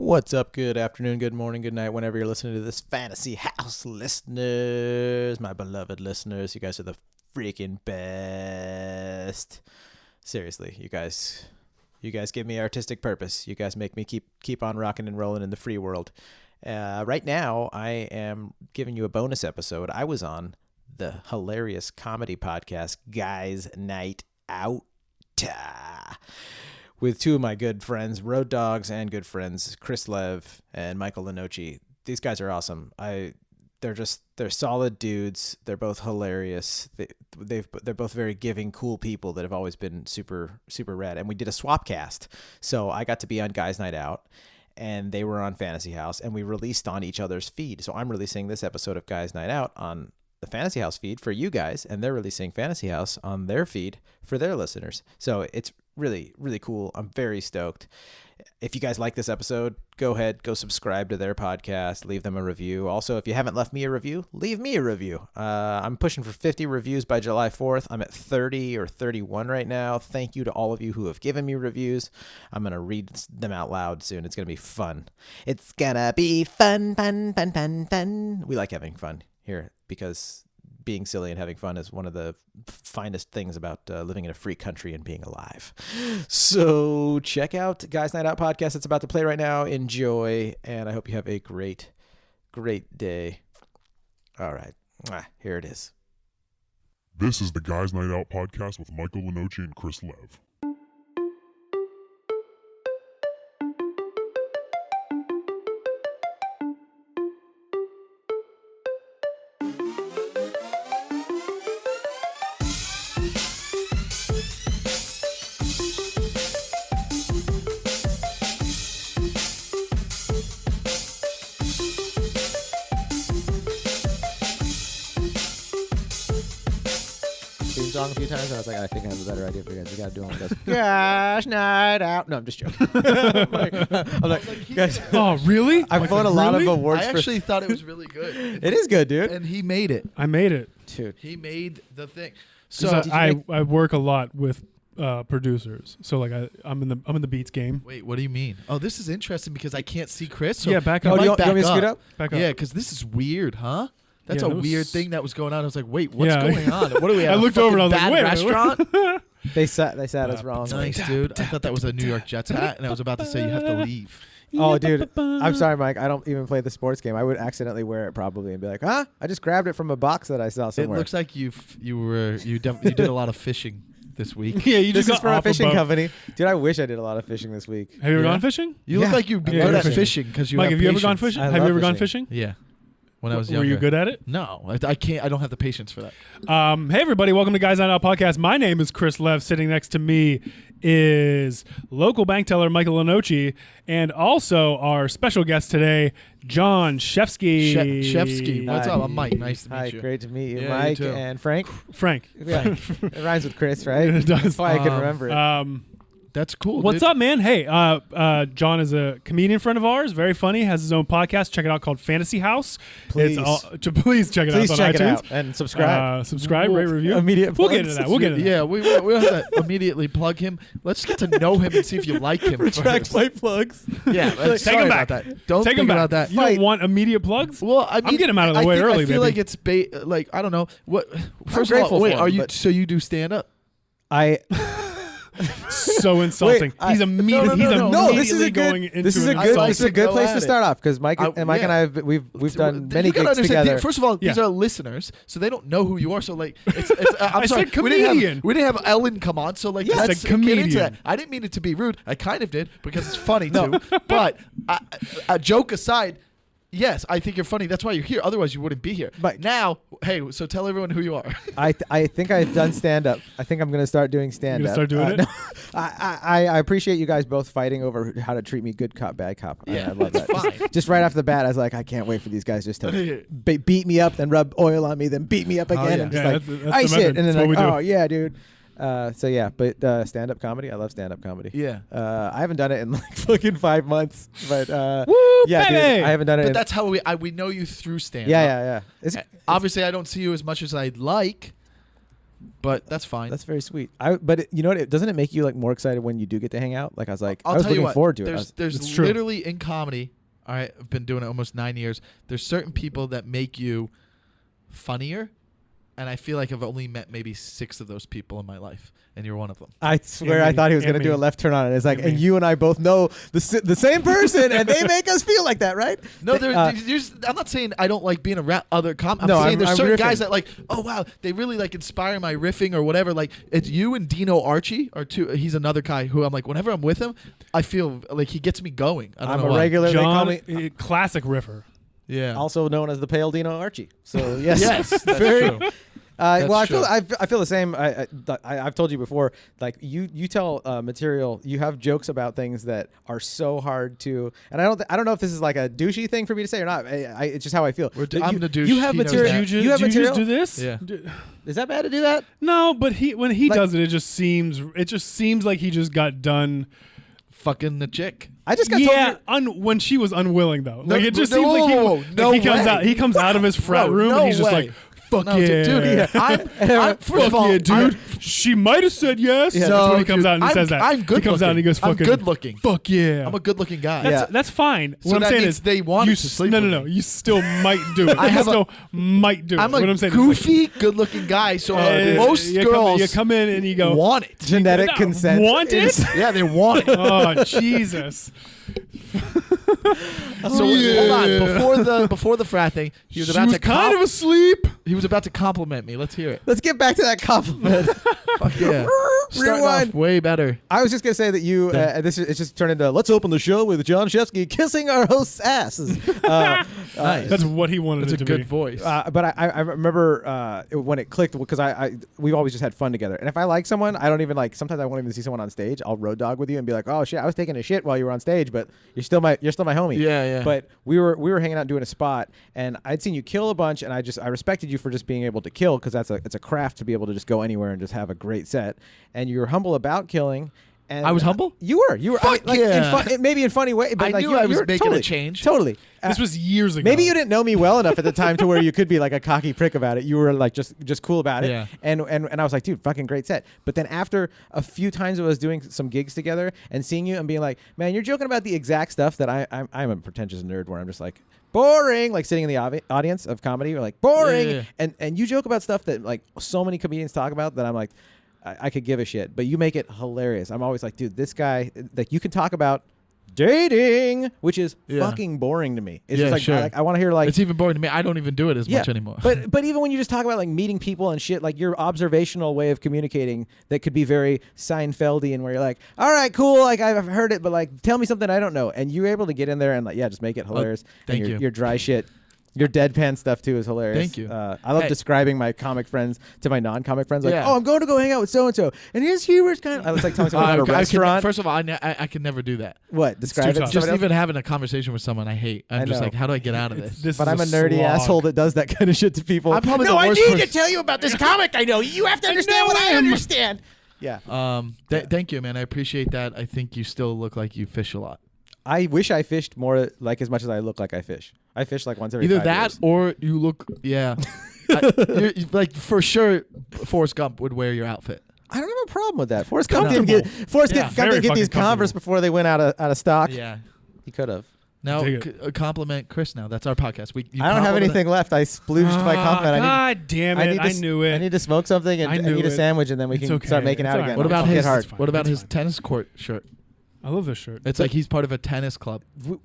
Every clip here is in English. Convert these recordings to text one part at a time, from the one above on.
What's up? Good afternoon, good morning, good night, whenever you're listening to this Fantasy House, listeners, my beloved listeners. You guys are the freaking best. Seriously, you guys give me artistic purpose. You guys make me keep on rocking and rolling in the free world. Right now, I am giving you a bonus episode. I was on the hilarious comedy podcast Guys Night Out with two of my good friends, Road Dogs, and good friends, Chris Lev and Michael Lenoci. These guys are awesome. They're solid dudes. They're both hilarious. They're both very giving, cool people that have always been super, super rad. And we did a swap cast. So I got to be on Guys Night Out, and they were on Fantasy House, and we released on each other's feed. So I'm releasing this episode of Guys Night Out on the Fantasy House feed for you guys, and they're releasing Fantasy House on their feed for their listeners. So it's really, really cool. I'm very stoked. If you guys like this episode, go ahead, go subscribe to their podcast, leave them a review. Also, if you haven't left me a review, leave me a review. I'm pushing for 50 reviews by July 4th. I'm at 30 or 31 right now. Thank you to all of you who have given me reviews. I'm going to read them out loud soon. It's going to be fun. It's going to be fun, fun, fun, fun, fun. We like having fun here because being silly and having fun is one of the finest things about living in a free country and being alive. So check out Guys Night Out podcast. It's about to play right now. Enjoy, and I hope you have a great, great day. All right, here it is. This is the Guys Night Out podcast with Michael Lenoci and Chris Lev. Song a few times, and I was like, I think I have a better idea for you guys. We gotta do one with us. Guys Night Out. No, I'm just joking. I'm like, guys. Oh, really? I've won a lot of awards. I actually thought it was really good. It is good, dude. And he made it. I made it. Dude. He made the thing. So So I work a lot with producers. So like I'm in the beats game. wait, what do you mean? Oh, this is interesting because I can't see Chris. So Yeah, back you up. Oh, might do you want me to back scoot up? Back up. Yeah, because this is weird, huh? That's Yeah, a that weird was- thing that was going on. I was like, wait, what's Yeah. going on? What do we have? I looked over and I was like, bad wait, restaurant? They sat us wrong. Nice, dude. I thought that was a New York Jets hat, and I was about to say you have to leave. Oh, dude. I'm sorry, Mike. I don't even play the sports game. I would accidentally wear it probably and be like, huh? I just grabbed it from a box that I saw somewhere. It looks like you did a lot of fishing this week. Yeah, you This just is got for a off fishing boat. company. Dude, I wish I did a lot of fishing this week. Have you ever Yeah. gone fishing? You look Yeah. like you're Yeah, good at fishing. fishing because you Mike, have you ever gone patience. fishing? I Have you love ever gone fishing. fishing? Yeah. When I was Were younger. you good at it? No, I can't. I don't have the patience for that. Hey everybody, welcome to Guys Night Out podcast. My name is Chris Lev. Sitting next to me is local bank teller Michael Lenoci, and also our special guest today, John Shefsky. Shefsky. What's Hi. up? I'm Mike. Nice to meet Hi, you. great to meet you, Yeah, you Mike too. and Frank. Frank. Yeah, it rhymes with Chris, right? It does. That's why I can remember it. That's cool. What's dude. up, man? Hey, John is a comedian friend of ours. Very funny. Has his own podcast. Check it out called Fantasy House. Please. Please check it Please out check on it iTunes. out and subscribe. Subscribe, rate, review. Immediate We'll get plugs. into that. We'll get into that. Yeah, we'll have to immediately plug him. Let's get to know him and see if you like him Retract first. my plugs. Yeah, Take sorry him about back. that. Don't Take think him back. about that. You don't want immediate plugs? Well, I mean, getting him out of the way early, I feel baby. like it's like I don't know what. First of grateful all, wait, for him, are you? but- So you do stand up? I So insulting. Wait, he's immediately no, this is a going good. into This is a an good. insult. This is a good Go place at to it. start off because Mike and yeah. I have we've done many You gotta gigs understand, together. First of all, these Yeah. are listeners, so they don't know who you are. So like, it's I'm I sorry, said we didn't comedian. have Ellen come on. So like, Yeah, I let's said get into comedian. that. I didn't mean it to be rude. I kind of did because it's funny too. But a joke aside. Yes, I think you're funny. That's why you're here. Otherwise, you wouldn't be here. But- now, hey, so tell everyone who you are. I think I've done stand up. I think I'm gonna start doing stand up. start doing it? No, I appreciate you guys both fighting over how to treat me good cop, bad cop. Yeah, I love it's that. fine. Just right off the bat, I was like, I can't wait for these guys just to beat me up, then rub oil on me, then beat me up again, yeah. and just Yeah, like that's ice the it, method. and then That's what like, we do. oh yeah, dude. So yeah, but stand up comedy, I love stand up comedy. Yeah. I haven't done it in like fucking 5 months, but Woo, yeah, dude, baby! I haven't done it. But in, that's how we know you through stand. yeah. It's, Obviously, I don't see you as much as I'd like. but that's fine. That's very sweet. You know what? Doesn't it make you like more excited when you do get to hang out? Like I was like, I I'll was tell you looking what. forward to it. There's It's true. literally in comedy. All right, I've been doing it almost 9 years. There's certain people that make you funnier, and I feel like I've only met maybe 6 of those people in my life, and you're one of them. I swear, I me. thought he was And going to do me. a left turn on it. It's like, And and me. you and I both know the same person, and they make us feel like that, right? No, They- I'm not saying I don't like being around other I'm No, saying I'm- there's I'm certain riffing. guys that like, oh wow, they really like inspire my riffing or whatever. Like it's you and Dino Archie are two. He's another guy who I'm like, whenever I'm with him, I feel like he gets me going. I don't I'm know a why. regular. They call John, me classic riffer. Yeah. also known as the Pale Dino Archie. So yes, Yes, that's very. true. Well, I true. feel the same. I've told you before. Like you tell material. You have jokes about things that are so hard to. And I don't know if this is like a douchey thing for me to say or not. It's just how I feel. I'm the douche. You have He knows material. that. Did You have you material. just do this? Yeah. Is that bad to do that? No, but when he Like- does it, it just seems like he just got done. Fucking the chick. I just got Yeah, told. when she was unwilling though. No, Like it just no, seems like he, whoa, like no he comes way. out. He comes out of his frat Bro, room no and he's just way. like, "Fuck No, yeah, dude. I'm first fuck of all, yeah, dude." She might have said yes. Yeah. That's No, when he comes dude, out and he I'm- says that. I'm good He comes out and he looking. goes, I'm "Fucking good looking. Fuck yeah." I'm a good-looking guy. Yeah. That's fine. So What I'm that saying means is they wanted you to sleep no, with no, me. you still might do it. I You have a- still might do it. I'm a what I'm saying goofy, good-looking guy, so most you girls you come in and you go, want it. Genetic No, consent. want it? is- Yeah, they want it. "Oh Jesus." So hold on, before the frat thing, he was She about was to kind of asleep. he was about to compliment me. Let's hear it. Let's get back to that compliment. Fuck yeah. Starting Rewind. off way better. I was just gonna say that you. It's just turned into let's open the show with John Shesky kissing our host's asses. Nice. That's what he wanted That's it a to good be. voice. But I remember when it clicked because we've always just had fun together. And if I like someone, I don't even like. Sometimes I won't even see someone on stage. I'll road dog with you and be like, oh shit, I was taking a shit while you were on stage, but you're still my homie. Yeah. But we were hanging out doing a spot, and I'd seen you kill a bunch, and I respected you for just being able to kill because it's a craft to be able to just go anywhere and just have a great set. And you were humble about killing. And I was humble? You were. Fuck yeah. Maybe in funny way. But I like knew you, I was you're making a totally, change. Totally. This was years ago. Maybe you didn't know me well enough at the time to where you could be like a cocky prick about it. You were like just cool about it. Yeah. And I was like, dude, fucking great set. But then after a few times I was doing some gigs together and seeing you and being like, man, you're joking about the exact stuff that I'm a pretentious nerd where I'm just like boring, like sitting in the audience of comedy, or like boring. Yeah. And you joke about stuff that like so many comedians talk about that I'm like, I could give a shit, but you make it hilarious. I'm always like, dude, this guy, like, you can talk about dating, which is Yeah. fucking boring to me. It's Yeah, just like, sure. I want to hear like, It's even boring to me. I don't even do it as much anymore. but even when you just talk about like meeting people and shit, like your observational way of communicating that could be very Seinfeldian, where you're like, all right, cool, like I've heard it, but like tell me something I don't know, and you're able to get in there and like just make it hilarious. thank and you. Your dry shit. Your deadpan stuff too is hilarious. Thank you. I love Hey. describing my comic friends to my non-comic friends. Like, Yeah. oh, I'm going to go hang out with so and so, and his humor's kind of. I was like telling someone at a restaurant. First of all, I can never do that. What describe too it? tough. to Just somebody even having a conversation with someone I hate. I'm I just know. like, how do I get out of this? This But is I'm a nerdy slog. asshole that does that kind of shit to people. I'm probably no, the I worst need to person- tell you about this comic I know. You have to understand what I understand. Yeah. Thank you, man. I appreciate that. I think you still look like you fish a lot. I wish I fished more, like as much as I look like I fish. I fish like once every Either 5 that years. or you look, yeah. Like for sure, Forrest Gump would wear your outfit. I don't have a problem with that. Forrest Gump didn't Comfortable. get Forrest Yeah. Gump Very didn't get these fucking Converse comfortable. before they went out of stock. Yeah. He could have. Now Dig it. compliment Chris. Now that's our podcast. You I don't have compliment- anything left. I splooged my compliment. God damn it! I knew it. I need to smoke something and I I knew need a it. sandwich, and then we It's can okay. start making It's out all right. again. What about I'll get his? hard. What about It's his fine. tennis court shirt? I love this shirt. It's like he's part of a tennis club.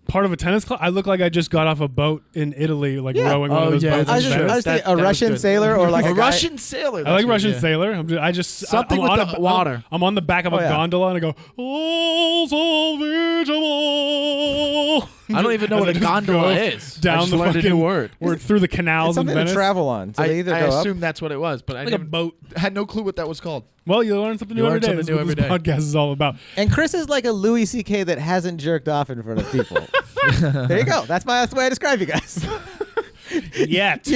Part of a tennis club. I look like I just got off a boat in Italy, like Yeah. rowing one Oh, of those yeah, boats. I in was just, Venice. I was That- thinking a that was Russian good. sailor or like a a guy- Russian sailor. I like that's what- Russian yeah. sailor. I just Something I'm with on the a, water. I'm on the back of Oh, a yeah. gondola and I go, "Oh, salvageable." I don't even know And what I a just gondola go is. I Down just the learned a fucking new word. We're through the It's canals in something to Venice. travel on. So they either I go up. assumed that's what it was, but I Like a didn't, boat. had no clue what that was called. Well, you learn something new You every learn day. something That's new what every this day. podcast is all about. And Chris is like a Louis C.K. that hasn't jerked off in front of people. There you go. That's the way I describe you guys. Yet.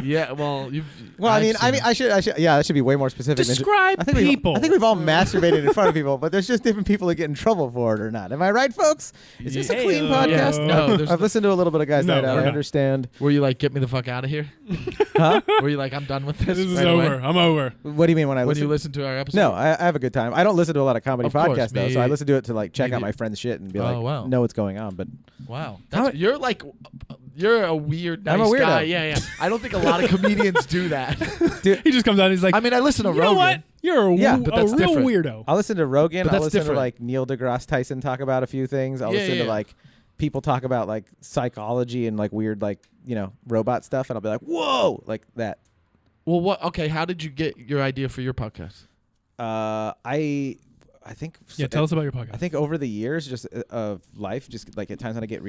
Yeah, well, Well, I should, yeah, that should be way more specific. Describe I think people. I think we've all masturbated in front of people, but there's just different people that get in trouble for it or not. Am I right, folks? Is this a clean podcast? No, there's I've listened to a little bit of Guys No, Night Out. we're I not. understand. Were you like, get me the fuck out of here? Huh? Were you like, I'm done with this? This is right over. away? I'm over. What do you mean when I When listen? you listen to our episode? No, I have a good time. I don't listen to a lot of comedy Of course, podcasts though, me- so I listen to it to like check me out my neither. friend's shit and be Oh, like, wow. know what's going on. But Wow. How- You're like, you're a weird, nice I'm a weirdo. guy. Yeah. I don't think a lot of comedians do that. He just comes out and he's like, I mean, I listen to you Rogan. know what? You're a, Yeah, a but that's real different. weirdo. I'll listen to Rogan. But I'll that's listen different. to like Neil deGrasse Tyson talk about a few things. I'll Yeah, listen yeah, to yeah. like people talk about like psychology and like weird like robot stuff, and I'll be like, whoa, like that. Well, what? Okay, how did you get your idea for your podcast? I think Yeah, tell us about your podcast. I think over the years, just of life, just like at times when I get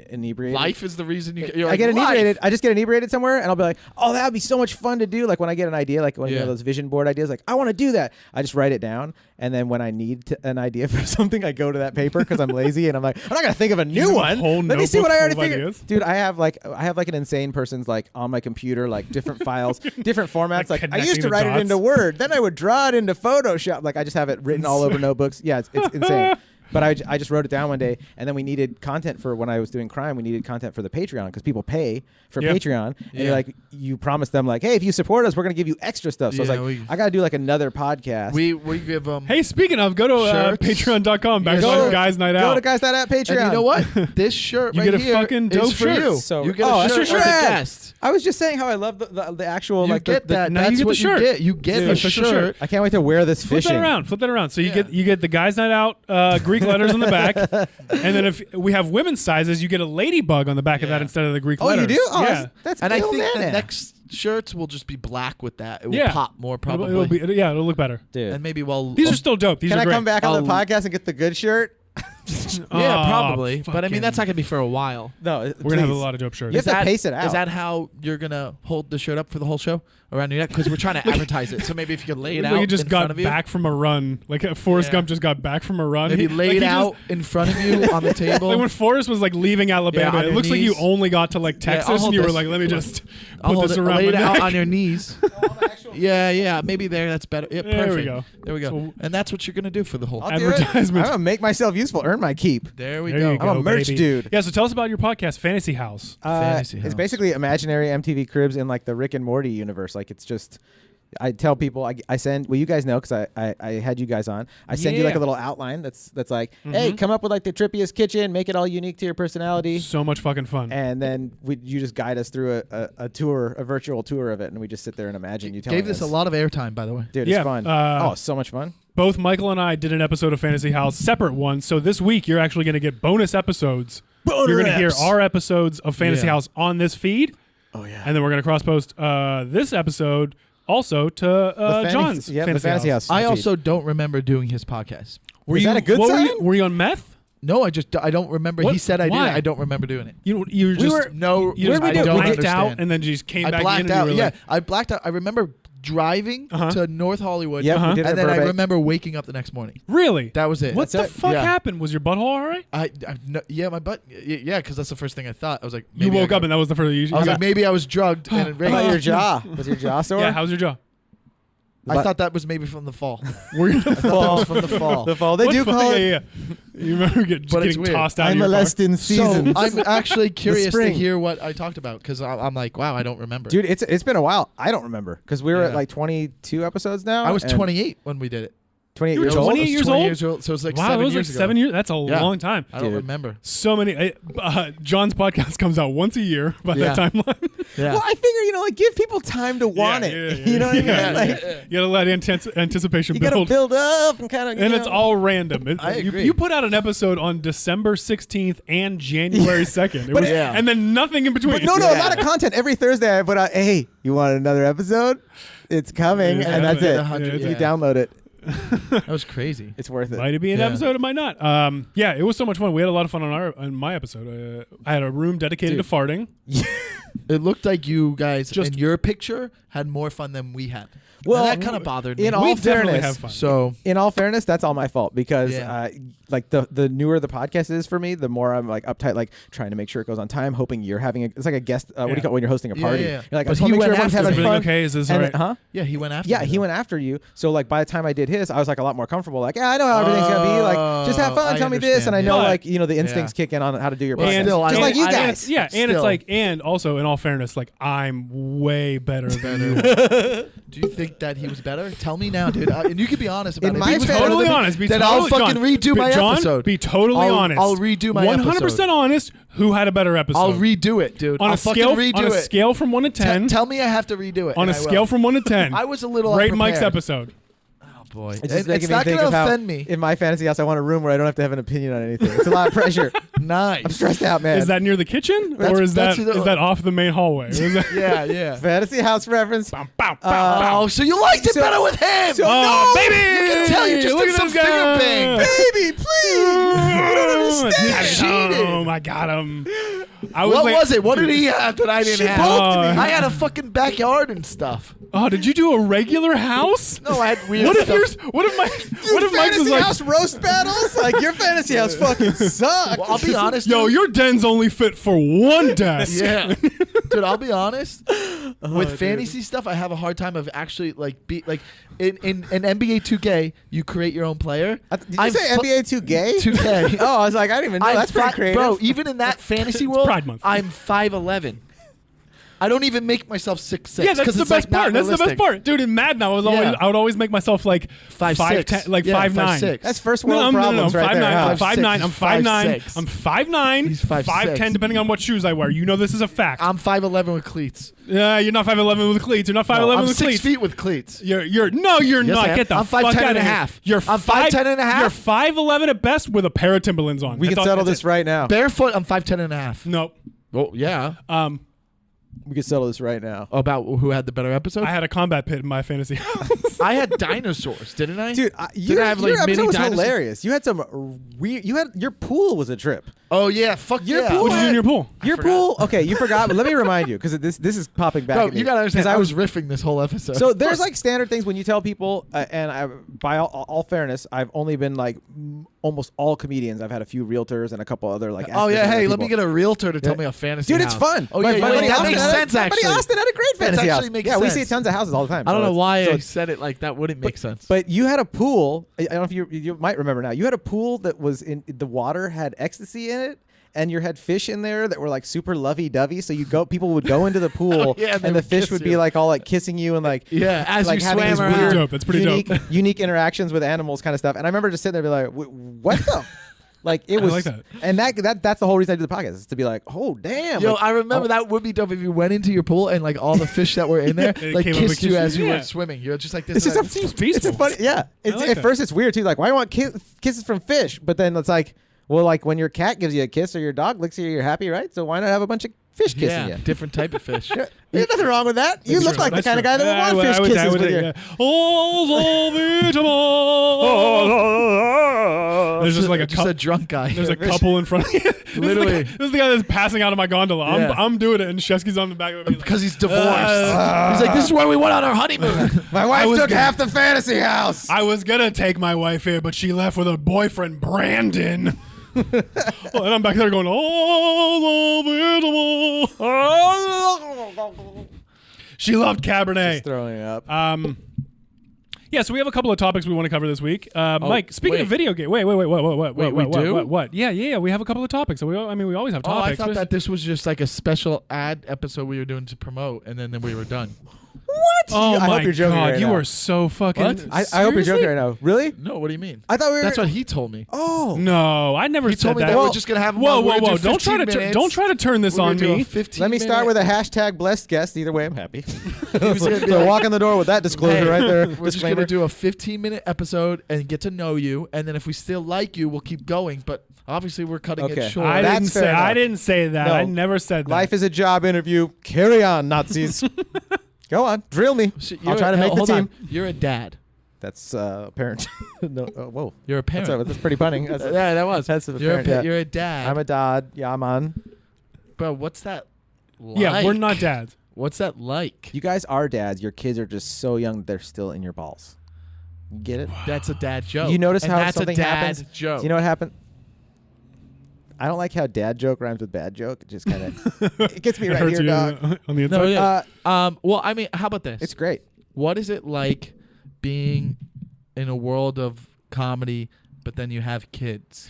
inebriated. Life is the reason you. You're I like, get life. inebriated. I just get inebriated somewhere, and I'll be like, "Oh, that would be so much fun to do." Like when I get an idea, like one Yeah. of those vision board ideas, like I want to do that. I just write it down, and then when I need an idea for something, I go to that paper because I'm lazy, and I'm like, I'm not gonna think of a You new have a one. whole Let me see notebook what I already full of figured. ideas? Dude, I have like an insane person's like on my computer, like different files, different formats. Like Like I used connecting to the write it dots. into Word, then I would draw it into Photoshop. Like I just have it written all over notebooks. Yeah, it's insane. But I just wrote it down one day, and then we needed content for when I was doing crime. We needed content for the Patreon because people pay for Yeah. Patreon, and Yeah. you're like, you promised them like, hey, if you support us, we're gonna give you extra stuff. So Yeah, I was we- like, I gotta do like another podcast. We give Hey, speaking of, go to Shirts. patreon.com Go- / Guys Night Go Out. to Guys Night Out Patreon. And you know what? This shirt You right get a here fucking is dope for shirt. you. So- You get Oh, a that's shirt your as a shirt. guest. I was just saying how I love the actual You like get the, that. now you That's get the what shirt. you get. You get Dude, the official shirt. shirt. I can't wait to wear this Flip fishing. that around. So Yeah. you get the Guys Night Out Greek letters on the back, and then if we have women's sizes, you get a ladybug on the back of that Yeah. instead of the Greek Oh, letters. you do? Oh, yeah. that's And I ill think the manner. next shirts will just be black with that. It will Yeah. pop more It'll probably. be, yeah, it'll look better. dude. And maybe well. These are still dope. These Can are I great. come back on the I'll- podcast and get the good shirt? Yeah, Oh, probably. But I fucking- mean, that's not gonna be for a while. No, We're gonna have a lot of dope shirts. You have to pace it out. Is that how you're gonna hold the shirt up for the whole show around your neck? Because we're trying to advertise it. So maybe if you could lay it Like out you just in got front of you. back from a run. Like Forrest Yeah. Gump just got back from a run. Maybe He- lay like it he just- out in front of you on the table. Like when Forrest was like leaving Alabama, on it your looks like you knees. only got to like I'll Texas, hold and you were this. like, "Let me Come on. just I'll put hold this it, around lay my it out neck." on your knees. Yeah, maybe there. That's better. Yeah, There we perfect. go. There we go. So- And that's what you're gonna do for the whole. I'll do it. Advertisement. I'm gonna make myself useful, earn my keep. There we There go. you go, I'm a merch baby. dude. Yeah, so tell us about your podcast, Fantasy House. Fantasy It's House. basically imaginary MTV Cribs in like the Rick and Morty universe. Like it's just, I tell people, I send, well, you guys know because I had you guys on. I send you like Yeah. a little outline that's like, hey, come up with like the trippiest kitchen, make it all unique to your personality. So much fucking fun. And then you just guide us through a tour, a virtual tour of it, and we just sit there and imagine you telling Gave this us. a lot of airtime, by the way. Dude, Yeah, it's fun. uh, So much fun. Both Michael and I did an episode of Fantasy House, separate ones. So this week you're actually going to get bonus episodes. You're going to hear Boner-eps. our episodes of Fantasy Yeah. House on this feed, Oh yeah. and then we're going to cross post this episode also to John's the Fantasy Fantasy House. House. I feed. also don't remember doing his podcast. Is that a good what sign? Were you on meth? No, I don't remember. What? He said I did. Why? I don't remember doing it. You were We just were- No, you just I don't blanked understand. out and then just came I back blacked in. out. And you were Yeah, like, I blacked out. I remember driving to North Hollywood. Yep, we Uh-huh. did it And in then I Burbank. remember waking up the next morning. really? That was it. What That's the it. fuck Yeah. happened? Was your butthole all right? Yeah, my butt. Yeah, because that's the first thing I thought. I was like, You maybe woke up and that was the first. I was like, maybe I was drugged and it How about rained. your jaw? Was your jaw sore? yeah. How's your jaw? I thought that was maybe from the fall. Were you I thought that was from the fall. The fall. They What do fu- call it. yeah. You remember But it's getting weird. tossed out I'm of your car? molesting So seasons. I'm actually curious to spring. hear what I talked about because I'm like, wow, I don't remember. Dude, it's been a while. I don't remember because we were at Yeah. like 22 episodes now. I was and 28 when we did it. 28 You were years old. 28 I was years 20 old? years old. So it's like Wow, 7 it was years like ago. 7 years. That's a Yeah. long time. I don't Dude. remember. So many. John's podcast comes out once a year by Yeah. that timeline. Yeah. Well, I figure like give people time to want it. You know what I mean? yeah, Like You gotta let anticipation you gotta build. build up and kind of. And it's all random. I you, agree. you put out an episode on December 16th and January 2nd. It was, yeah. And then nothing in between. But no, a lot of content every Thursday. I put out. Hey, you want another episode? It's coming, It's and that's coming. it. 100, You yeah. download it. That was crazy. It's worth it. Might be an Yeah. episode, it might not. Yeah, it was so much fun. We had a lot of fun on my episode. I had a room dedicated Dude. to farting. It looked like you guys Just- in your picture had more fun than we had. Well, and that kind of bothered me. in all We definitely fairness, have fun. So in all fairness, that's all my fault because Yeah. like the newer the podcast is for me, the more I'm like uptight, like trying to make sure it goes on time, hoping you're having it's like a guest. What do you Yeah. call it when you're hosting a Yeah, party? yeah. You're like, I But just want he to make sure went everyone's after having Everything fun. okay? Is this And all then- right? huh? yeah, he went after. Yeah, me, he though. went after you. So like by the time I did his, I was like a lot more comfortable. Like, yeah, I know how everything's gonna be. Like, just have fun. I Tell me this, and I understand, know yeah. like the instincts kick in on how to do your Well, podcast. still, I just don't- like you I don't- guys. Yeah, and it's Still. like, and also in all fairness, like I'm way better than you. Do you think that he was better? Tell me now, dude. And you can be honest about In it. If my he was fan- better Totally than me, honest. Be then totally, I'll fucking John, redo my John, episode. Be totally honest. I'll redo my 100% episode. honest. Who had a better episode? I'll redo it, dude. on I'll a scale fucking redo on a it. scale from 1 to 10. Tell me I have to redo it. on and a I scale will. from 1 to 10. I was a little rate Mike's unprepared. episode. Oh boy, It's just making it's me not think gonna of how offend me. in my fantasy house I want a room where I don't have to have an opinion on anything. It's a lot of pressure. Nice. I'm stressed out, man. Is that near the kitchen That's- or is that's that the- is that off the main hallway? Is that- Yeah, yeah. fantasy house reference? Bow, bow, bow, bow. Oh, so you liked it So- better with him? so- Oh, no, baby! you can tell you just Look did at some this guy. finger bang. Baby, please. You don't understand. Oh, I got him. I was What like, was it? What did he have that I didn't She have? poked me. I had a fucking backyard and stuff. Oh, did you do a regular house? No, I had weird What if stuff. yours? What if Mike? Dude, What if Mike's fantasy was like, house roast battles? Like your fantasy house fucking sucks. Well, I'll be honest. yo, dude. your den's only fit for one desk. Yeah, dude. I'll be honest. With fantasy stuff, I have a hard time of actually in NBA 2K, you create your own player. Did you say NBA 2 gay? 2K? Oh, I was like, I didn't even know. That's pretty creative. Bro, even in that fantasy world, Pride Month. I'm 5'11". I don't even make myself 6'6". Yeah, that's 'cause the it's, best like, not part. That's the best realistic. part, dude. In Madden, I would always make myself like 5'6", 5'10", like yeah, 5'9". 5'6". That's first No, world I'm problems right 5'9", there. I'm huh? 5'9", I'm He's 5'9", 5'6". I'm 5'9", He's 5'6". 5'10", depending on what shoes I wear. You know this is a fact. I'm 5'11" with cleats. You're not 5'11" with cleats. You're not 5'11" I'm with 6 cleats. feet with cleats. You're Yes, not. I am. Get the I'm fuck 5'10" out and of a here. half. You're I'm 5'10" and a half. You're 5'11" at best with a pair of Timberlands on. We can That's all- settle that's this it. right now. Barefoot, I'm 5'10" and a half. Nope. Oh, yeah. We can settle this right now. About who had the better episode? I had a combat pit in my fantasy house. I had dinosaurs, didn't I? Dude, Did I have, like, your mini episode was dinosaurs? hilarious. You had some weird. Your pool was a trip. Oh, yeah. Fuck Your yeah. pool What did you do in your pool? Your pool. Okay, you forgot. But let me remind you because this is popping back. Bro, at me. you gotta understand. 'Cause I was riffing this whole episode. So there's like standard things when you tell people, and by all fairness, I've only been like almost all comedians. I've had a few realtors and a couple other like. oh actors yeah, and hey, other let me people. get a realtor to tell Yeah. me a fantasy Dude, house. it's fun. Oh My yeah, buddy that Austin makes had a- sense my buddy actually. Austin had a great That fantasy actually house. makes Yeah, we see sense. tons of houses all the time. I don't so know it's- why so I it's- said it like that. Wouldn't make sense. But you had a pool. I don't know if you might remember now. You had a pool that was in the water had ecstasy in it. And you had fish in there that were like super lovey-dovey. So people would go into the pool, Yeah, they and the would fish kiss would you. be like all like kissing you and like Yeah, as like you having swam these around. weird, Dope. That's pretty unique, dope. unique interactions with animals, kind of stuff. And I remember just sitting there, and be like, "What the?" Like it I was, like that. and that's the whole reason I do the podcast is to be like, "Oh damn!" Yo, like, I remember that would be dope if you went into your pool and like all the fish that were in there They like came up and kissed you kissed as you? you Yeah. were swimming. You're just like this. It's just like, a seems It's a peaceful. funny, yeah. It's, like at that. first it's weird too. Like, why do you want kisses from fish? But then it's like, well, like when your cat gives you a kiss or your dog licks you, you're happy, right? So why not have a bunch of fish kissing yeah, you? different type of fish. There's nothing wrong with that. You That's look true. like the That's kind of true. guy that would Yeah, want fish kisses with you. yeah. Oh, vegetable. There's just like a just a couple. drunk guy. There's a couple in front of you. Literally. This is the guy that's passing out of my gondola. Yeah. I'm doing it, and Shesky's on the back of it. because he's divorced. He's like, this is where we went on our honeymoon. My wife was took gonna- half the fantasy house. I was gonna take my wife here, but she left with her boyfriend Brandon. And I'm back there going, oh, vegetable. She loved Cabernet. Throwing up. Yeah, so we have a couple of topics we want to cover this week. Mike, speaking wait. of video game, wait, we do? what? Yeah, we have a couple of topics. So we always have Oh, I topics. thought that this was just like a special ad episode we were doing to promote, and then we were done. Oh I my hope you're joking god, right you now. are so fucking. What? I hope you're joking Seriously? right now. Really? No, what do you mean? I thought we were. That's what he told me. Oh. No, I never He said told me that. that Well, we're just gonna have. Whoa, we're whoa, gonna whoa! do Don't try 15 to minutes. don't try to turn this We're on gonna do a me. 15 Let me start with minute- a hashtag blessed guest. Either way, I'm happy. gonna be so walk in the door with that disclosure Hey, right there. We're just Disclaimer. gonna do a 15-minute episode and get to know you, and then if we still like you, we'll keep going. But obviously, we're cutting Okay. it short. I That's didn't fair say. enough. I didn't say that. No. I never said that. Life is a job interview. Carry on, Nazis. Go on, drill me. So I'll try to make the hold team. on. You're a dad. That's apparent. No, whoa. You're a parent. That's pretty punning. That's Yeah, that was. That's You're apparent. Yeah. you're a dad. I'm a dad. Yeah, I'm on. Bro, what's that like? Yeah, we're not dads. What's that like? You guys are dads. Your kids are just so young that they're still in your balls. You get it? That's a dad joke. You notice And how that's something a dad happens? joke. Do you know what happened? I don't like how dad joke rhymes with bad joke. It just kind of it gets me It right hurts here, you dog. on the inside. No, yeah. Well, I mean, how about this? It's great. What is it like being in a world of comedy, but then you have kids?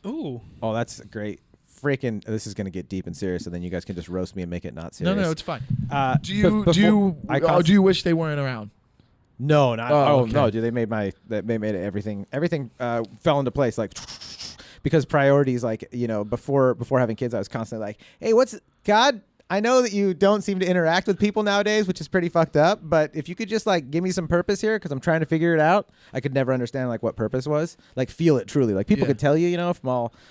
Ooh. Oh, that's great. Freaking, this is going to get deep and serious, and then you guys can just roast me and make it not serious. No, it's fine. Do Do you wish they weren't around? No, not. Oh, Oh, okay. no, dude. They made everything fell into place like because priorities, like, you know, before having kids, I was constantly like, hey, God, I know that you don't seem to interact with people nowadays, which is pretty fucked up, but if you could just like give me some purpose here, because I'm trying to figure it out. I could never understand like what purpose was, like feel it truly. Like people Yeah. could tell you, you know, from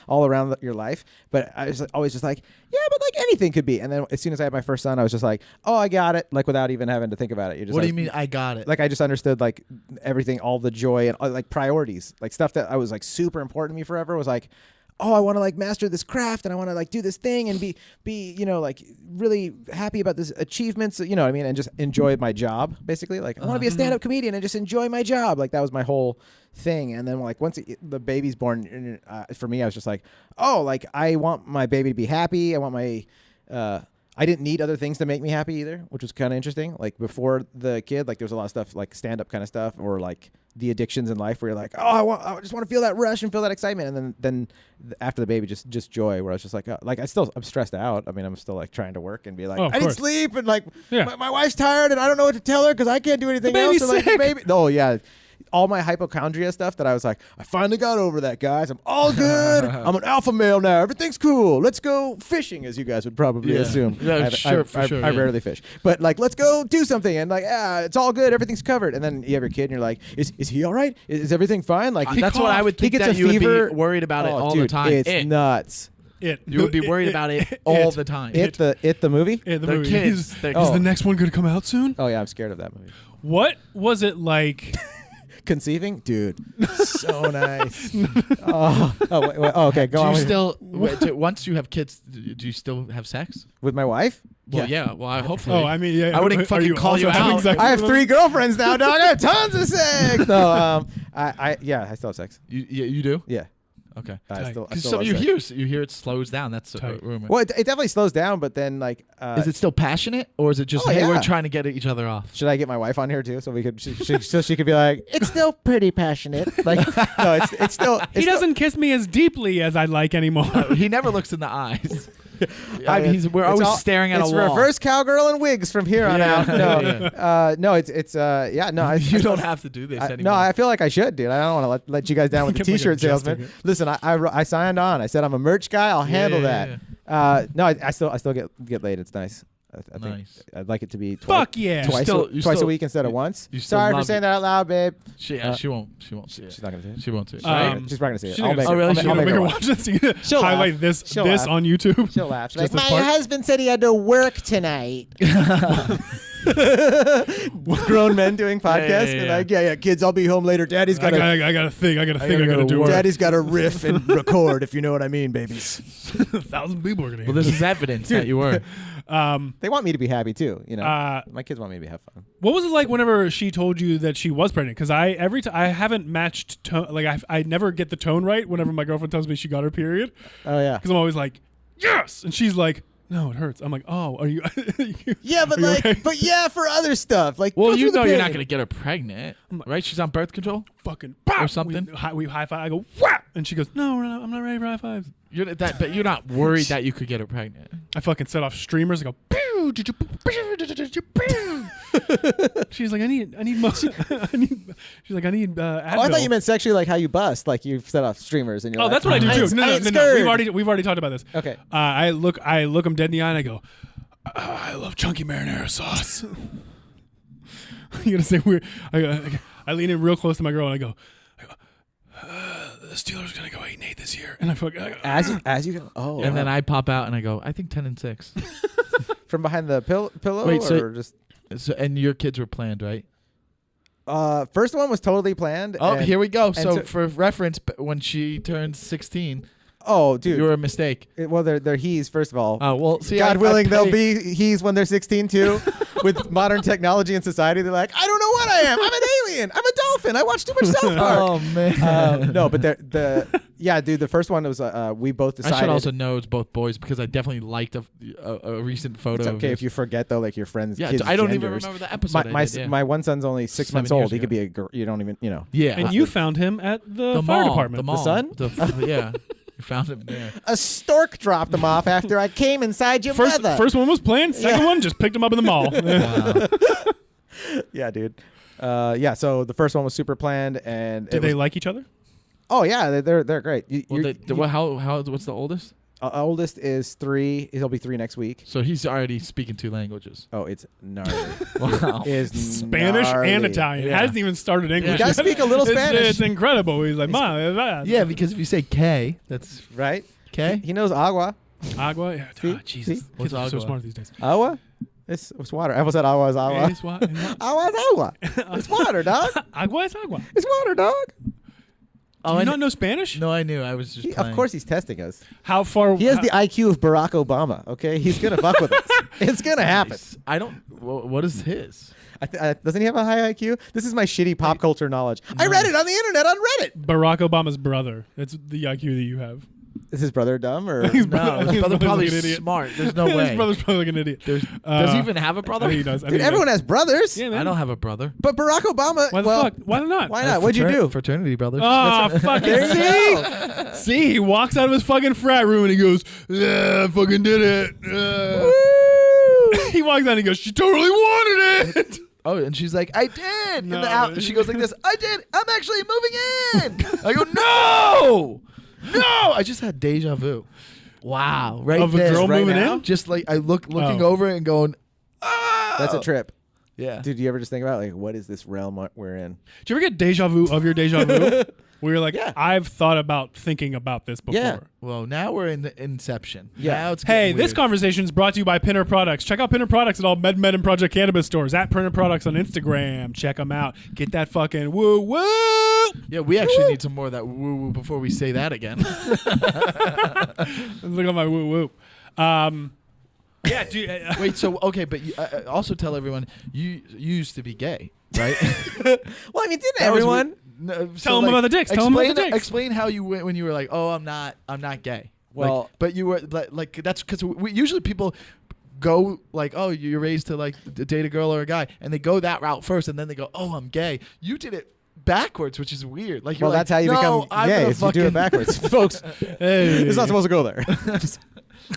all around your life, but I was always just like, yeah, but like anything could be. And then as soon as I had my first son, I was just like, oh, I got it, like without even having to think about it. You're just What do like, you mean? I got it. like I just understood like everything, all the joy and like priorities, like stuff that I was like super important to me forever was like, oh, I want to like master this craft and I want to like do this thing and be, you know, like really happy about this achievements, you know what I mean? And just enjoy my job basically. Like I want to be a stand-up comedian and just enjoy my job. Like that was my whole thing. And then like once the baby's born, for me, I was just like, oh, like I want my baby to be happy. I want my, I didn't need other things to make me happy either, which was kind of interesting. Like before the kid, like there was a lot of stuff like stand-up kind of stuff or like the addictions in life where you're like, oh, I just want to feel that rush and feel that excitement. And then after the baby, just joy where I was just like I'm stressed out. I mean, I'm still like trying to work and be like, Oh, of I didn't course. sleep and like Yeah. my wife's tired and I don't know what to tell her because I can't do anything The else. baby's And, like, the sick. baby, oh yeah. All my hypochondria stuff that I was like, I finally got over that, guys. I'm all good. I'm an alpha male now. Everything's cool. Let's go fishing, as you guys would probably Yeah. assume. Yeah, sure, for sure, I yeah. rarely fish, but like, let's go do something. And like, it's all good. Everything's covered. And then you have your kid, and you're like, is he all right? Is everything fine? Like, That's what I would he think gets that a you fever. would be worried about it Oh, all dude, the time. It's nuts. You You would be worried about it all the time. The movie. The The movie. kids, Is they're- is Oh. the next one going to come out soon? Oh yeah, I'm scared of that movie. What was it like? Conceiving, dude, so nice. Okay, go Do on you with, still once you have kids? Do you still have sex? with my wife. Well, yeah. Well, I hopefully. Oh, I mean, yeah. I wouldn't are fucking call also you having out. sex I have with 3 girlfriends now, dog. I have tons of sex. No, I still have sex. You do? Yeah, Okay. I Tight. still Because love sex. you hear it slows down. That's a Tight. rumor. Well, it definitely slows down, but then like, Is it still passionate, or is it just Oh, hey, yeah. we're trying to get each other off? should I get my wife on here too, so we could, so she could be like, it's still pretty passionate. Like, no, it's still. He doesn't kiss me as deeply as I'd like anymore. He never looks in the eyes. I mean, we're it's always all- staring at it's a wall. reverse cowgirl and wigs from here on Yeah, out. No, yeah. no, it's yeah, no. You don't have to do this anymore. No, I feel like I should, dude. I don't want to let you guys down with the Get like a t-shirt salesman. adjusting Listen, I signed on. I said I'm a merch guy. I'll handle yeah, that. No, I still get laid. It's nice. I think Nice. I'd like it to be twice, Fuck yeah. twice, still- a, you twice still- a week instead of once. you still Sorry for love saying it. that out loud, babe. She won't see it. She's not gonna say it. She won't see it. Um, She's not gonna say it. She's I'll not make gonna- her. really? I'll She make gonna her Make her watch. watch this. She'll Highlight laugh. this She'll this laugh. on YouTube. She'll laugh. She's Just like, this my part? husband said he had to work tonight. Grown men doing podcasts. yeah, And yeah. like, yeah, kids, I'll be home later. Daddy's I got got, to. I got a thing. I got a thing. gotta I got to go to do. work. Daddy's got to riff and record, if you know what I mean, babies. 1,000 people are gonna. Well, hear this is evidence that you were. They want me to be happy too, you know. Uh, My kids want me to have fun. What was it like whenever she told you that she was pregnant? Because every time I haven't matched tone. Like I never get the tone right whenever my girlfriend tells me she got her period. Oh yeah. Because I'm always like, yes, and she's like, no, it hurts. I'm like, oh, are you? Yeah, but Are you like, okay? but yeah, for other stuff, like. Well, go you through the know you're not pain. going to get her pregnant, right? She's on birth control. fucking Or something? We high five. I go whap, and she goes, no, I'm not ready for high fives. But you're not worried that you could get her pregnant. I fucking set off streamers. I go, pew, pew. She's like, I need more. She's like, I need Advil. Oh, I thought you meant sexually, like how you bust, like you set off streamers and you're Oh, like, that's what I do I too. ain't- No, I no, ain't no, no. scared. We've already talked about this. Okay. I look them dead in the eye and I go, I love chunky marinara sauce. You're gonna say weird. I lean in real close to my girl and I go, the Steelers are gonna go 8-8 this year, and I fucking As you go, oh, And then wow. I pop out and I go, I think 10-6. from behind the pillow, Wait, so- or just So, and your kids were planned, right? First one was totally planned. Oh, and- here we go. and So for reference, when she turned 16, Oh, dude. you were a mistake. Well, they're he's first of all. Oh well, see, God I willing, they'll pay- be he's when they're 16 too. With modern technology and society, they're like, I don't know what I am. I'm an alien. I'm a dolphin. I watch too much South Park. Oh man. No, but yeah, dude. The first one was we both decided. I should also know it's both boys because I definitely liked a recent photo. It's of okay yours. if you forget though, like your friends. Yeah, kids' I don't even genders. remember the episode. My one son's only 6 7 months old. years He could ago. be a girl. You don't even Yeah, And you found him at the fire mall, department. The mall. son? Yeah, you found him there. A stork dropped him off after I came inside your mother. First one was planned. Second one just picked him up in the mall. Wow. Yeah, dude. Yeah. So the first one was super planned, and Did they like each other? Oh yeah, they're great. What's the oldest? Oldest is 3. He'll be 3 next week. So he's already speaking 2 languages. Oh, it's gnarly. Wow. Is Spanish gnarly. and Italian. Yeah. Hasn't even started English. He does yet. speak a little It's- Spanish. It's incredible. He's like, Ma, Yeah, because if you say K, that's Right? K. He knows agua. agua. Yeah. See? Jesus, See? kids are so agua? smart these days. Agua? It's water. I almost said agua is agua. It's wa- it's wa- Agua is agua. It's water, dog. agua is agua. It's water, dog. Do you not know Spanish? No, I knew. I was just. Of playing. course he's testing us. How far? He has the IQ of Barack Obama, okay? He's going to fuck with us. It's going to happen. Nice. I don't. What is his? Doesn't he have a high IQ? This is my shitty pop culture knowledge. I read it on the internet on Reddit. Barack Obama's brother. That's the IQ that you have. Is his brother dumb or? His No, brother- his brother brother's probably like an idiot. smart. There's no His way. brother's probably like an idiot. Does he even have a I brother? think he does. I think Dude, he everyone does. has brothers. Yeah, man. I don't have a brother. But Barack Obama. Why the well, fuck? Why not? Why not? What'd you do? Fraternity brothers. Oh, fucking There you see? go. See, he walks out of his fucking frat room and he goes, "Yeah, I fucking did it." Woo! He walks out and he goes, "She totally wanted it." Oh, and she's like, I did. No. And she goes like this, I did. I'm actually moving in. I go, no. I just had deja vu. Wow. Right Of a there. girl right moving now? in? Just like looking Oh. over it and going, oh. That's a trip. Yeah. Dude, do you ever just think about like what is this realm we're in? Do you ever get deja vu of your deja vu? Where you're like, Yeah. I've thought about thinking about this before. Yeah. Well, now we're in the Inception. Yeah. Now it's Hey, getting this weird. conversation is brought to you by Pinner Products. Check out Pinner Products at all MedMed and Project Cannabis stores. At Pinner Products on Instagram. Check them out. Get that fucking woo woo. Yeah, we actually need some more of that woo woo before we say that again. Look at my woo woo. Yeah, dude. Wait, so okay, but you, also tell everyone you used to be gay, right? Well, I mean, didn't That was everyone? No, Tell 'em about the dicks. Tell 'em about the dicks. Explain how you went when you were like, "Oh, I'm not gay." Well- like, but you were like that's because usually people go like, "Oh, you're raised to like date a girl or a guy," and they go that route first, and then they go, "Oh, I'm gay." You did it backwards, which is weird. Like, you're Well, like, that's how you "No, become I'm gay. gonna Is you do it fucking-" backwards, folks. Hey. It's not supposed to go there.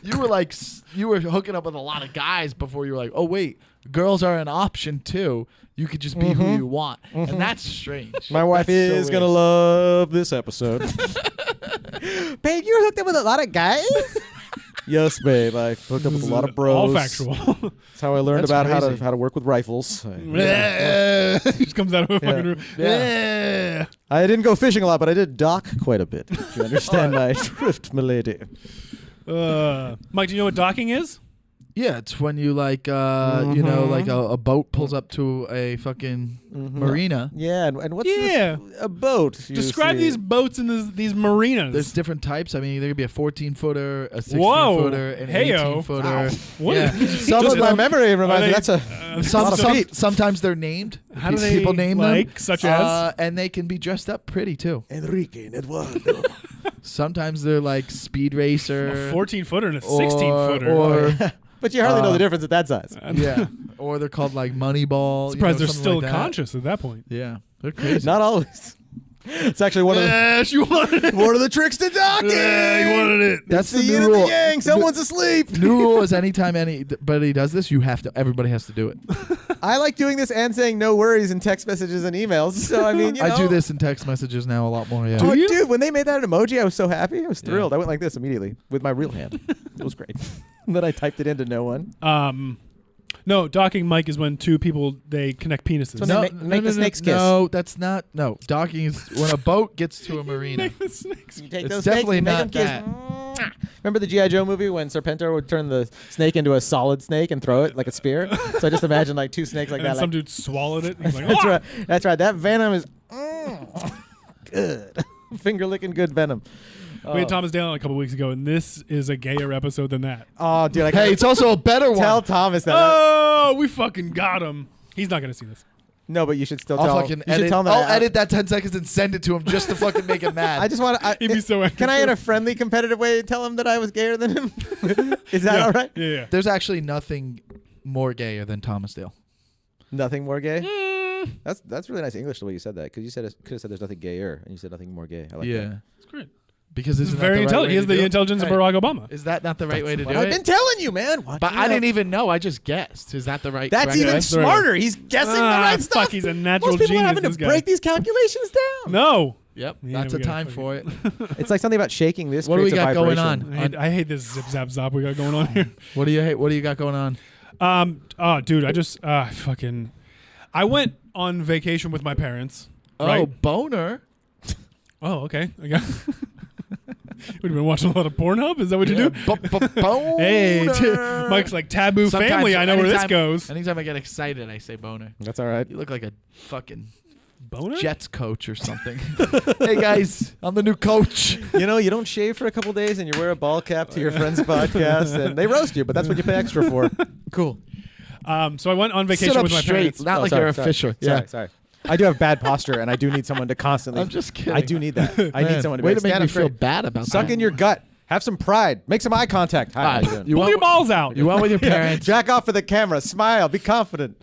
You were like, you were hooking up with a lot of guys before you were like, "Oh, wait, girls are an option too. You could just be who you want," and that's strange. My wife That's so is gonna weird. love this episode. Babe, you were hooked up with a lot of guys? Yes, babe. I hooked up with a lot of bros. All factual. That's how I learned That's about crazy. how to work with rifles. He just comes out of a fucking room. Yeah. I didn't go fishing a lot, but I did dock quite a bit. If you understand my drift, milady. Mike, do you know what docking is? Yeah, it's when you like, you know, like a boat pulls up to a fucking marina. Yeah, and what's Yeah. this? A boat. you Describe see. these boats and these marinas. There's different types. I mean, there could be a 14-footer, a 16-footer, an Heyo. 18-footer. What Yeah. is- Some Just of my like- memory reminds me they- that's a lot of feet. Sometimes they're named. How do they people name like, them? such as? And they can be dressed up pretty too. Enrique and Eduardo. Sometimes they're like speed racer. A 14-footer and a or- 16-footer. or But you hardly know the difference at that size. yeah, or they're called like Moneyball. Surprised they're something still like that. conscious at that point. Yeah, they're crazy. Not always. It's actually one of the Yes, you wanted it. one of the tricks to docking. Yeah, you wanted it. That's It's the yin new and rule. the yang. Someone's asleep. New rule is anytime anybody does this, everybody has to do it. I like doing this and saying no worries in text messages and emails. So I mean, you know, I do this in text messages now a lot more. Yeah. Oh, you? dude, when they made that emoji, I was so happy. I was Yeah. thrilled. I went like this immediately with my real hand. It was great. And then I typed it into no one. No, docking, Mike, is when two people they connect penises. So they make the snakes kiss. No, that's not. No, docking is when a boat gets to a marina. Make the snakes. You take It's those definitely snakes, you make not them kiss. that. Remember the G.I. Joe movie when Serpentor would turn the snake into a solid snake and throw it like a spear? So I just imagine like two snakes like And that. then some Like, dude swallowed it. He's like, that's "Ah!" right. That's right. That venom is good. Finger licking good venom. We had Thomas Dale on a couple weeks ago, and this is a gayer episode than that. Oh, dude. I Hey, it's also a better one. tell Thomas that. Oh, we fucking got him. He's not gonna see this. No, but you should still I'll tell fucking you should edit. tell him that I'll edit that 10 seconds and send it to him just to fucking make him mad. I just want to. He'd be so angry. Can I, in a friendly, competitive way, tell him that I was gayer than him? Is that Yeah. all right? Yeah. There's actually nothing more gayer than Thomas Dale. Nothing more gay. Mm, That's really nice English the way you said that, because you could have said there's nothing gayer, and you said nothing more gay. I like that. it's great. Because He's isn't very that the intelligent. right He has way to the do it? intelligence of Hey, Barack Obama. Is that not the right way to What do I've it? been telling you, man. What But you I know? didn't even know. I just guessed. Is that the right? That's correct even way? that's the right smarter. He's guessing the right fuck, stuff. he's a natural Most people are genius, having this to guy. break these calculations down. No. Yep, Yeah, that's we a gotta time fucking- for it. It's like something about shaking this. What do we creates a got going vibration. on? I hate this zip zap zop we got going on here. What do you hate? What do you got going on? Oh, dude, I just fucking. I went on vacation with my parents. Oh, Right? boner. Oh, okay. I got. We've been watching a lot of Pornhub. Is that what you do? Boner. Hey, Mike's like taboo Sometimes- family. I know where this anytime- goes. Anytime I get excited, I say boner. That's all right. You look like a fucking Boner? Jets coach or something. Hey guys, I'm the new coach. You know, you don't shave for a couple days, and you wear a ball cap to your friend's podcast, and they roast you, but that's what you pay extra for. Cool. So I went on vacation Sit up with my straight, parents. not Oh, like sorry, you're a sorry, fisher. Sorry. I do have bad posture, and I do need someone to constantly. I'm just kidding. I do need that. I Man, need someone to way be to make stand me up feel straight. bad about Suck that. in your gut. Have some pride. Make some eye contact. Hi, how you doing? You Pull want your balls out. You went with your parents. Jack off for the camera. Smile. Be confident.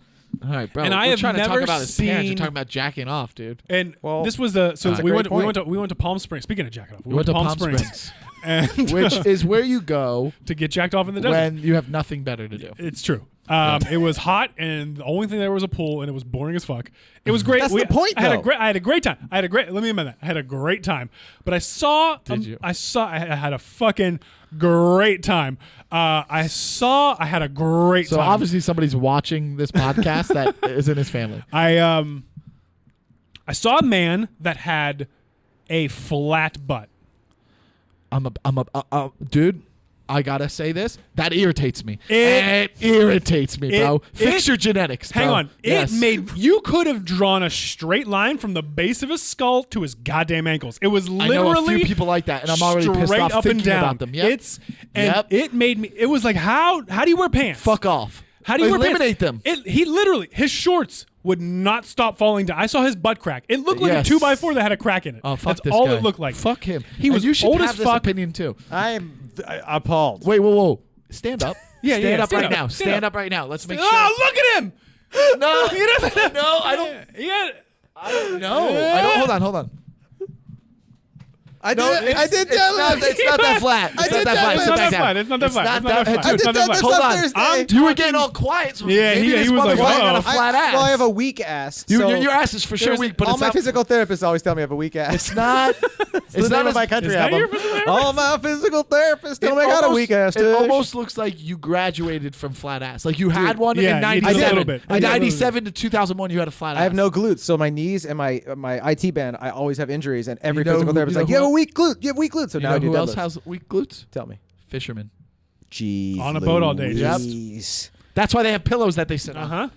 All right, bro. And I we're have trying to talk never about his parents. You're seen- talking about jacking off, dude. And Well, this was the so that's a we great went point. we went to Palm Springs. Speaking of jacking off, We went to Palm Springs, and which is where you go to get jacked off in the desert. when you have nothing better to do. It's true. It was hot, and the only thing there was a pool, and it was boring as fuck. It was great. That's the point, I had though. I had a great time. Let me amend that. I had a great time. But I saw. Did you? I had a fucking great time. I had a great So time. obviously somebody's watching this podcast that isn't his family. I saw a man that had a flat butt. Dude. I gotta say this. That irritates me. It- It irritates me, bro. Fix it- your genetics. Hang bro. on. Yes. It made you could have drawn a straight line from the base of his skull to his goddamn ankles. It was I literally know a few people like that, and I'm already pissed straight off up and thinking down. about them. Yep. It made me. It was like how do you wear pants? Fuck off. How do you eliminate wear pants? them? He literally his shorts would not stop falling down. I saw his butt crack. It looked like Yes. a 2x4 that had a crack in it. Oh fuck That's this all guy. it looked like. Fuck him. He And was you should old have as this fuck. opinion too. I am appalled. Wait, whoa. Stand up. Yeah, stand yeah, up stand right up. now. Stand Stand up. up right now. Let's make sure. Oh, look at him! No, He doesn't. no, I don't. Yeah. No, I don't. Hold on. I No, did. I did it's tell not, him. it's not that flat. It's I not did that tell flat. him. It's Sit not back that flat. down. It's not that flat. not It's not that flat. I Dude, did It's not that that this flat. on hold on. Thursday. You were getting all quiet. So Yeah, maybe he this was like, motherfucker got a uh-oh. flat ass. Well, I have a weak ass. You- so your ass is for sure there's- weak, but all it's my not. physical therapists always tell me I have a weak ass. It's not. It's It's the name not of my as, country Is that album. your physical therapist? All my physical therapists tell me I got a almost- weak ass. It Tish. almost looks like you graduated from flat ass. Like you had one yeah, in you did a 97. little bit. In I did a little bit. 97 to 2001, you had a flat ass. I have no glutes, so my knees and my IT band, I always have injuries, and every You know physical who- therapist you is like, know you have a who- weak glute. You have weak glutes. So You now know I do who else deadlifts. has weak glutes? Tell me. Fishermen. Jeez. On a boat all day, Yep. Jeez. That's why they have pillows that they sit on.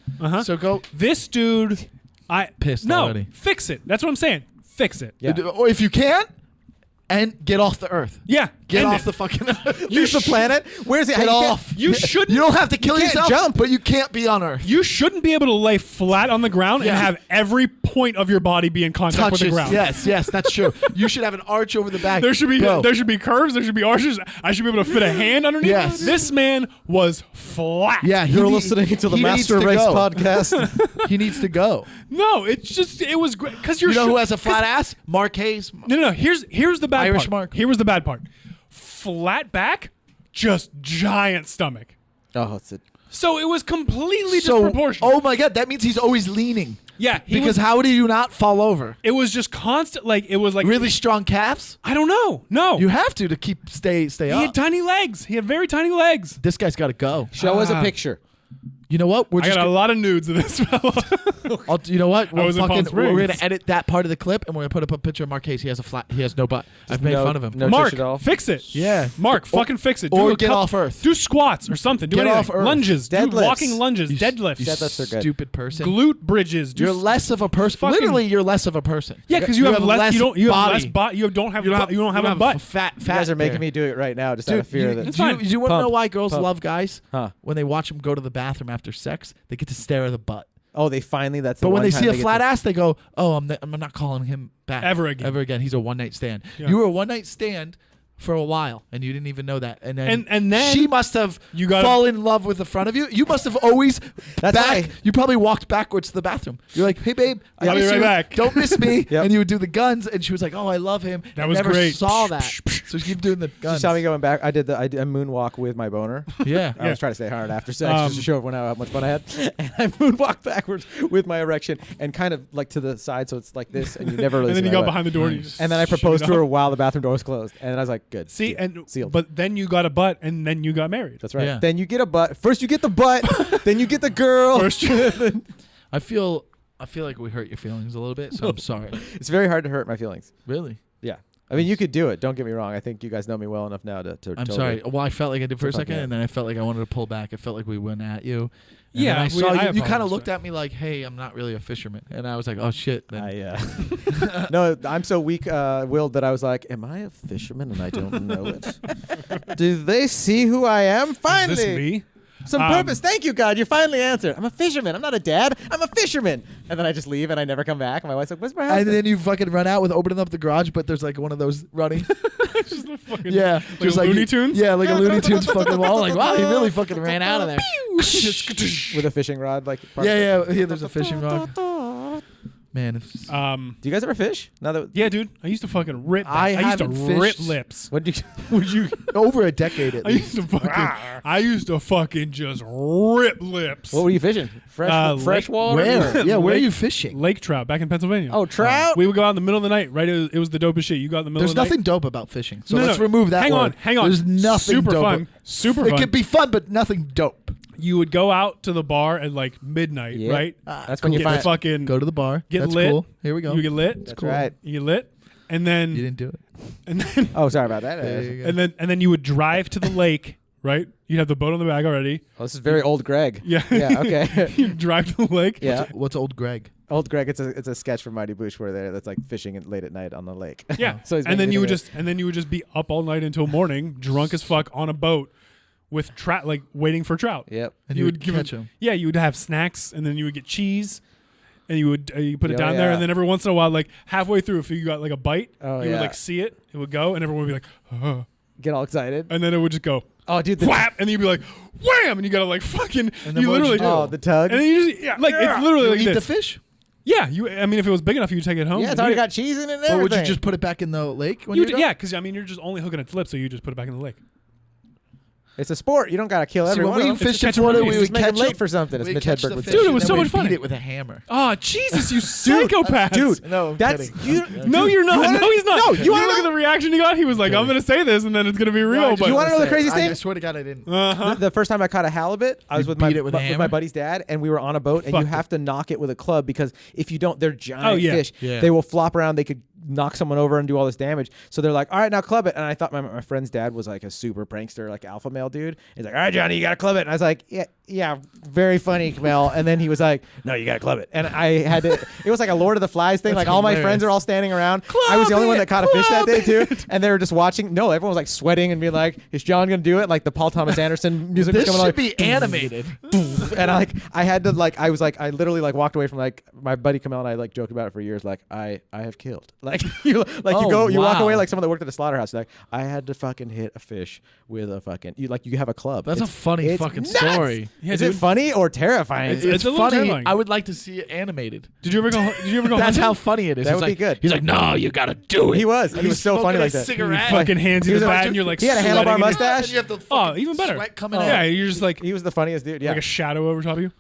So go This dude, Pissed no, already. fix it. That's what I'm saying. Fix it. Yeah. or if you can, and get off the earth. Yeah. Get end off it. the fucking earth. Use the planet. Where's it? Get How you off. You shouldn't. You don't have to kill can't yourself, jump. but you can't be on earth. You shouldn't be able to lay flat on the ground Yeah. and have every point of your body be in contact with the Touches. ground. Yes, that's true. You should have an arch over the back. There should be Go. curves. There should be arches. I should be able to fit a hand underneath. Yes. This man was flat. Yeah, You're listening to the he Master needs to Race go. podcast. He needs to go. No, it was great because You know who has a flat ass? Mark Hayes. No. Here's the bad Irish part. Mark. Here was the bad part. Flat back, just giant stomach. Oh, it's a So it was completely So, disproportionate. oh my God, that means he's always leaning. yeah, Because how do you not fall over? it was just constant. Like it was like Really strong calves? I don't know. No, You have to keep stay he up. had tiny legs. He had very tiny legs. This guy's got to go. show us a picture. You know what? We're I just got a lot of nudes of this fella. you know what? I was in Palm We're gonna Springs. edit that part of the clip, and we're gonna put up a picture of Marquez. He has no butt. I've made fun of him. No Mark, tush at all. fix it. Yeah. Mark, fucking fix it. Do or a get couple- off Earth. Do squats or something. Do Get anything. off Earth. Lunges. Do Deadlifts. walking lunges. You Deadlifts. Deadlifts are good. Stupid person. Glute bridges. Do You're less of a person. fucking- Literally, you're less of a person. yeah, because you have less. You don't. You have body. less body. You don't have. You You don't have a butt. Fat. You guys are making me do it right now just out of fear you, that. It's do fine. you, you want to know Pump. why girls Pump. love guys? Huh. When they watch them go to the bathroom after sex, they get to stare at the butt. Oh, they finally. That's. The But when one they time see a get flat to- ass, they go, "Oh, I'm not calling him back Ever again. He's a one night stand." Yeah. You were a one night stand for a while, and you didn't even know that. And then, And then she must have you gotta- fallen in love with the front of you. You must have always That's back. why- You probably walked backwards to the bathroom. You're like, "Hey, babe, I I'll be miss right you. back." Don't miss me." Yep. And you would do the guns, and she was like, "Oh, I love him." That and was never great. Saw that, so she keep doing the She guns. saw me going back. I did a moonwalk with my boner. Yeah. I was trying to stay hard after sex just to show everyone how much fun I had. And I moonwalked backwards with my erection and kind of like to the side, so it's like this, and you never really. And then see you my go butt. behind the door. And, you just And then I shoot proposed it to her off. while the bathroom door was closed, and I was like, "Good." See, deal. and sealed. but then you got a butt, and then you got married. That's right. Yeah. Then you get a butt. First you get the butt, then you get the girl. First you- I feel like we hurt your feelings a little bit, so I'm sorry. It's very hard to hurt my feelings. Really? Yeah. I mean, you could do it. Don't get me wrong. I think you guys know me well enough now to I'm totally- sorry. Well, I felt like I did for a Fuck second, yeah. and then I felt like I wanted to pull back. I felt like we went at you. And Yeah, then I we- saw I you. You kind apologize of looked for at me like, "Hey, I'm not really a fisherman," and I was like, "Oh shit." Then. No, I'm so weak-willed that I was like, "Am I a fisherman and I don't know it? Do they see who I am? Finally, Is this me? some purpose. Thank you, God. You finally answered. I'm a fisherman. I'm not a dad. I'm a fisherman." And then I just leave and I never come back. My wife's like, "Where's my And husband?" then you fucking run out with opening up the garage, but there's like one of those running. Just the fucking, Yeah, like just a Looney Tunes. Yeah, like a Looney Tunes fucking wall. Like, wow, he really fucking ran out of there. With a fishing rod, like. Yeah. There's a fishing rod. Man, it's, Do you guys ever fish? Now that Yeah, dude. I used to fucking rip. I used to haven't rip fished. lips. what did you? Would you? over a decade at I least. used to fucking. I used to fucking just rip lips. What were you fishing? Fresh Lake- water. Where? Yeah, where are Lake- you fishing? Lake trout back in Pennsylvania. Oh, trout. We would go out in the middle of the night. Right, it was the dopest shit. You go out in the middle There's of the nothing night. dope about fishing. So No, let's no. remove that Hang word. on. There's nothing Super dope. fun. Super It fun. could be fun, but nothing dope. You would go out to the bar at like midnight, Yeah. right? That's when you Get find. fucking Go to the bar. get That's lit. cool. Here we go. You get lit. That's right. You get lit, and You then didn't do it. and then Oh, sorry about that. There you go. and then you would drive to the lake, right? You'd have the boat on the back already. Oh, this is very old Greg. Yeah. Yeah. Okay. You drive to the lake. Yeah. What's old Greg? Old Greg. It's a sketch from Mighty Boosh where that's like fishing late at night on the lake. Yeah. So he's and then making you would it- just be up all night until morning, drunk as fuck on a boat with trout, like waiting for trout. Yep. And you would give catch them- him. Yeah, you would have snacks, and then you would get cheese, and you would you put it Oh, down there, yeah. and then every once in a while, like halfway through, if you got like a bite, Oh, you yeah. would like see it, it would go, and everyone would be like, Get all excited. and then it would just go Oh, dude. The whap, and then you'd be like, wham, and you gotta like fucking, And then you what would literally you do? Oh, the tug. and then you just like it's literally You like eat the this. fish? Yeah, I mean, if it was big enough, you would take it home. Yeah, it's and already eat it. got cheese in it and Or would you everything. just put it back in the lake when You you're would, done? yeah, because I mean, you're just only hooking at flips, so you just put it back in the lake. It's a sport. You don't gotta kill See, everyone. when we It's fished just in Florida, catch we and would release. Just make catch them late them- for something. As we'd Mitch catch Hedberg the would say. fish Dude, it was and so then much we'd fun. beat it with a hammer. Oh Jesus, you psychopaths! Dude, No, I'm that's kidding. you. No, you're not. wanna- No, he's not. No, you wanna look know- at the reaction he got. He was like, "I'm gonna say this, and then it's gonna be real." I but You wanna know the say it. craziest thing? I swear to God, I didn't. uh-huh. The first time I caught a halibut, I was You with my beat it with a hammer? buddy's dad, and we were on a boat, and Fuck you it. have to knock it with a club because if you don't, they're giant Oh, yeah. fish. Yeah. They will flop around. They could knock someone over and do all this damage. So they're like, "All right, now club it." And I thought my friend's dad was like a super prankster, like alpha male dude. He's like, "All right, Johnny, you gotta club it." And I was like, "Yeah, very funny, Mel." And then he was like, "No, you gotta club it." And I had to. It was like a Lord of the Flies thing. That's like all my hilarious. friends are all standing around. I was the only one that caught a fish that day club too, and they were just watching. No, everyone was like sweating and being like, "Is John gonna do it?" Like the Paul Thomas Anderson music was This coming on. should be animated. And I had to I literally like walked away from like my buddy Kamel and I like joked about it for years. Like I have killed. Like you Oh, you walk wow. away like someone that worked at a slaughterhouse. Like I had to fucking hit a fish with a fucking you have a club. That's a funny it's fucking nuts. story. Yeah, Is it dude. funny or terrifying? It's a little funny. terrifying. I would like to see it animated. Did you ever go? That's hunting? how funny it is. That He's would be like- good. He's like, no, you gotta do it. He was. And He was he's so funny smoking a like that. cigarette. Fucking hands He in was the a- bat, and you're like, he had a handlebar sweating. mustache. You have the Oh, fucking even better. Sweat coming Yeah, out. you're just like He was the funniest dude. Yeah. a shadow over top of you.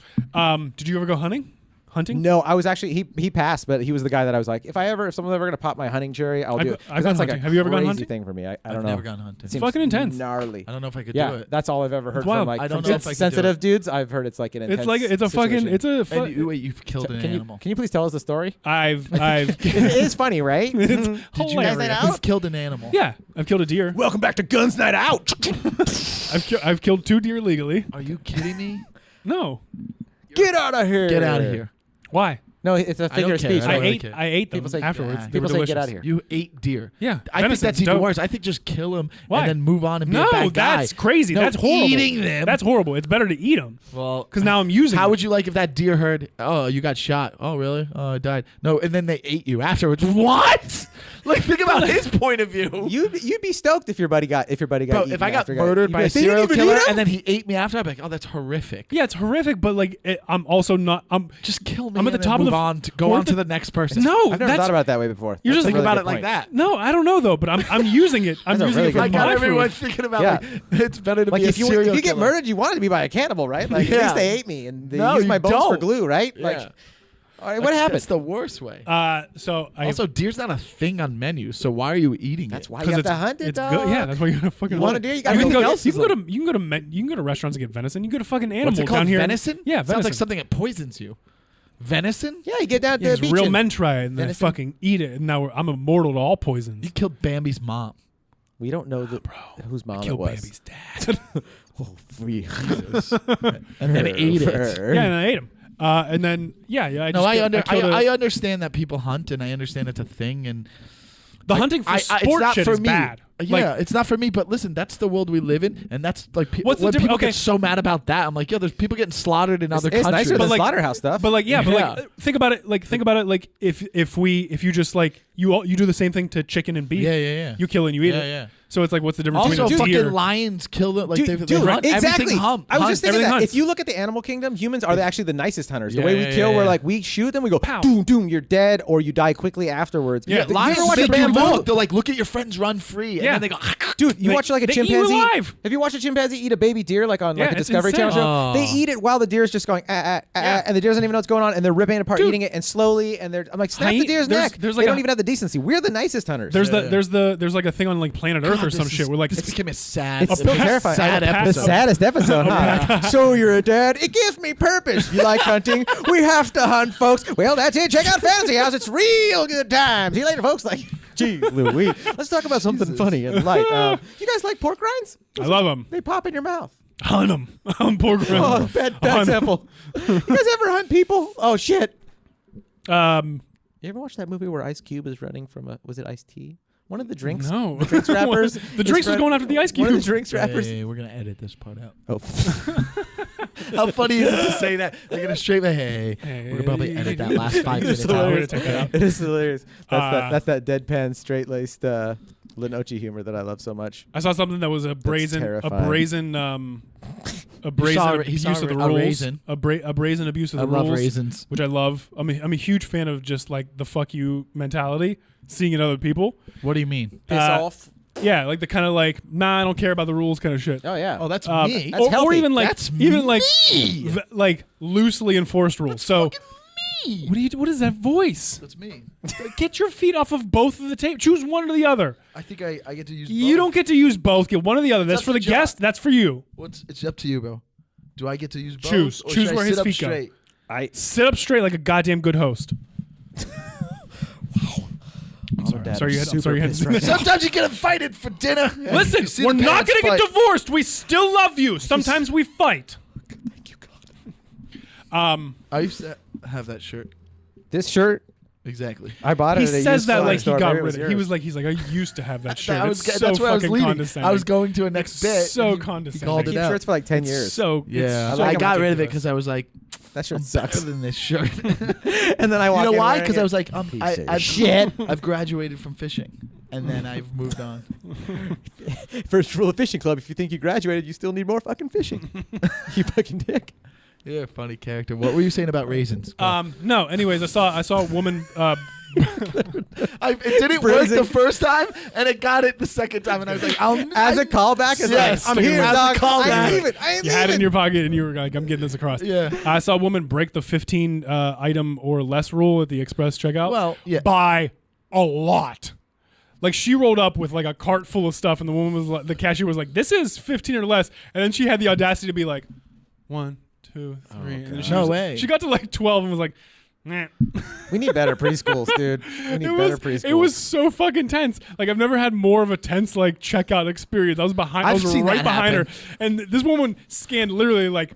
Did you ever go hunting? hunting? No, I was actually he passed, but he was the guy that I was like, if someone's ever gonna pop my hunting cherry, I'll do it. 'Cause I've gone that's like hunting. a Have you ever gone crazy hunting? thing for me. I don't I've know. never gone hunting. It's Seems fucking intense. gnarly. I don't know if I could Yeah, do it. that's all I've ever heard wild. from like I don't from know if I could do sensitive it. dudes. I've heard it's like an intense. It's like it's a situation. fucking it's a. And wait, you've killed an animal. Can you please tell us the story? I've It is funny, right? it's Did you guys hilarious. night You've out? killed an animal. Yeah, I've killed a deer. Welcome back to Guns Night Out. I've killed 2 deer legally. Are you kidding me? No, Get out of here. Get out of here. why? No, it's a figure of care. speech. I I don't really ate care. I ate them People say- afterwards. Yeah. They People were say get out of delicious. here. You ate deer. Yeah, I think that's venison's even dope. worse. I think just kill them Why? and then move on and be a No, bad guy. that's crazy. No, That's horrible. eating them. That's horrible. It's better to eat them well, because now I'm using. how them. would you like if that deer heard, oh, you got shot? Oh, really? Oh, I died. No, and then they ate you afterwards. What? Like, think about his point of view. You'd be stoked if your buddy got Bro, eaten if I got after he got- murdered you'd be by a like, "They didn't serial even killer eat him?" and then he ate me after, I'd be like, oh, that's horrific. Yeah, it's horrific, but like I'm also not. Just kill me. I'm at the and top then of move the on to go we're on at to the- the next person. No, I've never that's thought about it that way before. You're That's just a Think really about good it like point. that. no. I don't know though, but I'm using it. I'm That's a using really it for good I got my everyone food. thinking about Yeah. like it's better to Like be if a you serial get killer. murdered, you want it to be by a cannibal, right? Like at Yeah. least they ate me and they No, used my you bones for don't. glue, right? Yeah. Like, all right, what That's happened? the worst way. So I Also, deer's not a thing on menus, so why are you eating That's it? why you have it's, to hunt it. it's dog. good. Yeah, that's why you're gonna fucking You want hunt a it. deer, you gotta can go go. else You is can go to you can go to restaurants and get venison. You can go to fucking animal What's it called? down here. Venison? Yeah, Sounds venison. like something that poisons you. Venison? Yeah, you get down to Yeah, the 'cause beach. real and- men try it and then venison. fucking eat it, and now I'm immortal to all poisons. You killed Bambi's mom. We don't know whose mom it Killed was. Bambi's dad. Oh, free. And then ate it. yeah, and I ate him. And then I No, just killed a- I understand that people hunt, and I understand it's a thing, and the like, hunting for it's sport not shit for is me. bad. Yeah, Like, it's not for me. But listen, that's the world we live in, and that's like What's the when difference- people okay. get so mad about that. I'm like, yo, there's people getting slaughtered in other It's countries. nicer than like- slaughterhouse stuff. but like, but Yeah. like, think about it. Like, if you just like you do the same thing to chicken and beef. yeah. You kill and you eat Yeah, it. yeah. So it's like, what's the difference Also, between a fucking deer? lions kill it. Like Dude, they hunt exactly. everything. I was just thinking everything that hunts. if you look at the animal kingdom, humans are actually the nicest hunters. The Yeah, way we yeah, kill, yeah, we're yeah. like we shoot them, we go Pow. doom doom, you're dead, or you die quickly afterwards. Yeah, You Lions ever watch make a you bamboo? look. They're like, look at your friends run free, and Yeah. then they go. Dude, you They- watch like a they eat you chimpanzee. alive. If you watch a chimpanzee eat a baby deer, like on Yeah, like a it's Discovery insane. Channel show, they Oh. eat it while the deer is just going and the deer doesn't even know what's going on, and they're ripping it apart, Dude. eating it, and slowly, and they're I'm like, snap the Hyena- deer's there's- neck. there's They like don't a- even have the decency. We're the nicest hunters. There's Yeah, there's like a thing on like Planet Earth or some shit where like This became a sad. It's still terrifying. Sad A pack- The episode. saddest episode, huh? So you're a dad. It gives me purpose. You like hunting? We have to hunt, folks. Well, that's it. Check out Fantasy House. It's real good times. See you later, folks. Like, geez, Louis. Let's talk about something funny and light. You guys like pork rinds? I love them. They pop in your mouth. Hunt them. Pork rind. Oh, bad example. You guys ever hunt people? Oh shit. You ever watch that movie where Ice Cube is running from was it Ice-T? One of the drinks. No. The drinks rappers. The drinks was going after the Ice One of Cube. the drinks rappers. Hey, we're gonna edit this part out. Oh. How funny is it to say that? They're gonna straight my hey. We're gonna probably edit that last 5 minutes It's We're out. gonna hilarious. take that out. It is hilarious. That's Uh, that deadpan, straight-laced Lenoci humor that I love so much. I saw something that was a brazen terrifying. abuse of the a rules. raisin. A brazen abuse of I the love rules, raisins. which I love. I'm a huge fan of just like the fuck you mentality, seeing in other people. What do you mean? Piss off. Yeah, like the kind of like, nah, I don't care about the rules kind of shit. Oh yeah. Oh, that's Um, me. That's or healthy. even like That's like me. like loosely enforced rules. So me. what is that voice? That's me. Get your feet off of both of the tape. Choose one or the other. I think I get to use. You don't get to use both. Get one or the other. That's up for the to John. guest. That's for you. It's up to you, bro. Do I get to use both? Choose. or Choose should I where his sit up feet go. straight? Sit up straight like a goddamn good host. Dad, sorry, you had- I'm super sorry you had to pissed say right that. now. Sometimes you get invited for dinner. and you Listen, see we're the not parents going to get fight. divorced. We still love you. Sometimes we fight. Thank you, God. I used to have that shirt. This shirt, Exactly. I bought it. He at a says used that clothing like he store. got Maybe it rid was of it. He yours. was like, I used to have that shirt. That was, It's that's so where I was fucking leading. condescending. I was going to a next bit. so and he condescending. called I it keep out. shirts for like 10 years. So Yeah, it's so I got rid of it ridiculous. because I was like, That shirt I'm sucks. better than this shirt. And then I walk You know in why? wearing Because it. I was like, Piece I, of I've shit. I've graduated from fishing, and then I've moved on. First rule of fishing club: if you think you graduated, you still need more fucking fishing. You fucking dick. You're a funny character. What were you saying about raisins? No. Anyways, I saw a woman It didn't Bruising. work the first time, and it got it the second time, and I was like, As a callback, it's Yes, like, I'm here, as a dog. callback. I ain't leaving. I ain't You had it in leaving. your pocket, and you were like, "I'm getting this across." Yeah. I saw a woman break the 15 item or less rule at the express checkout. Well, yeah. by a lot. Like she rolled up with like a cart full of stuff, and the woman was like, the cashier was like, "This is 15 or less," and then she had the audacity to be like, 1, 2, 3. And then she No was- way. She got to like 12 and was like, "Nah." We need better preschools, dude. We need better preschools. It was so fucking tense. Like I've never had more of a tense like checkout experience. I was behind. I I've was seen right that behind her, happen. and this woman scanned literally like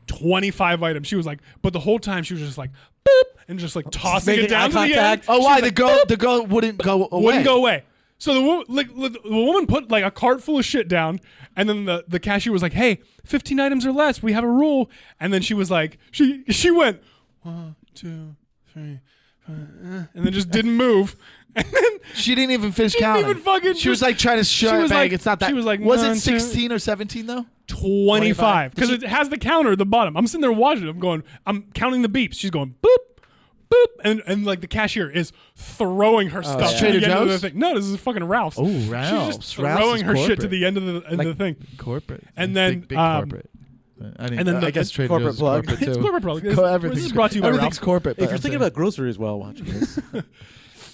25 items. She was like, but the whole time she was just like, boop, and just like tossing it making down eye to the end. contact. Oh, She why was the like, girl wouldn't go away? wouldn't go away. So the woman put like a cart full of shit down, and then the cashier was like, "Hey, 15 items or less. We have a rule." And then she was like, she went 1, 2, 3, 4, and then just didn't move. And then She didn't even finish She didn't counting. even fucking She was just- like trying to she show was it back. like- It's not that. she was like, was 1, it 2 16 or 17 though? 25 because it has the counter at the bottom. I'm sitting there watching. I'm counting the beeps. She's going boop. Boop, and like the cashier is throwing her stuff to Trader the end of the Joe's? thing. No, this is fucking Ralph's. Oh, She's Ralph's. just Ralph's throwing is her shit to corporate. the end of the thing. Corporate. And then, big um, corporate. I mean, and then I guess Trader corporate Joe's is plug. corporate too. It's corporate plug. Everything's This is brought to you by everything's Ralph's. corporate. If you're thinking about groceries while watching this,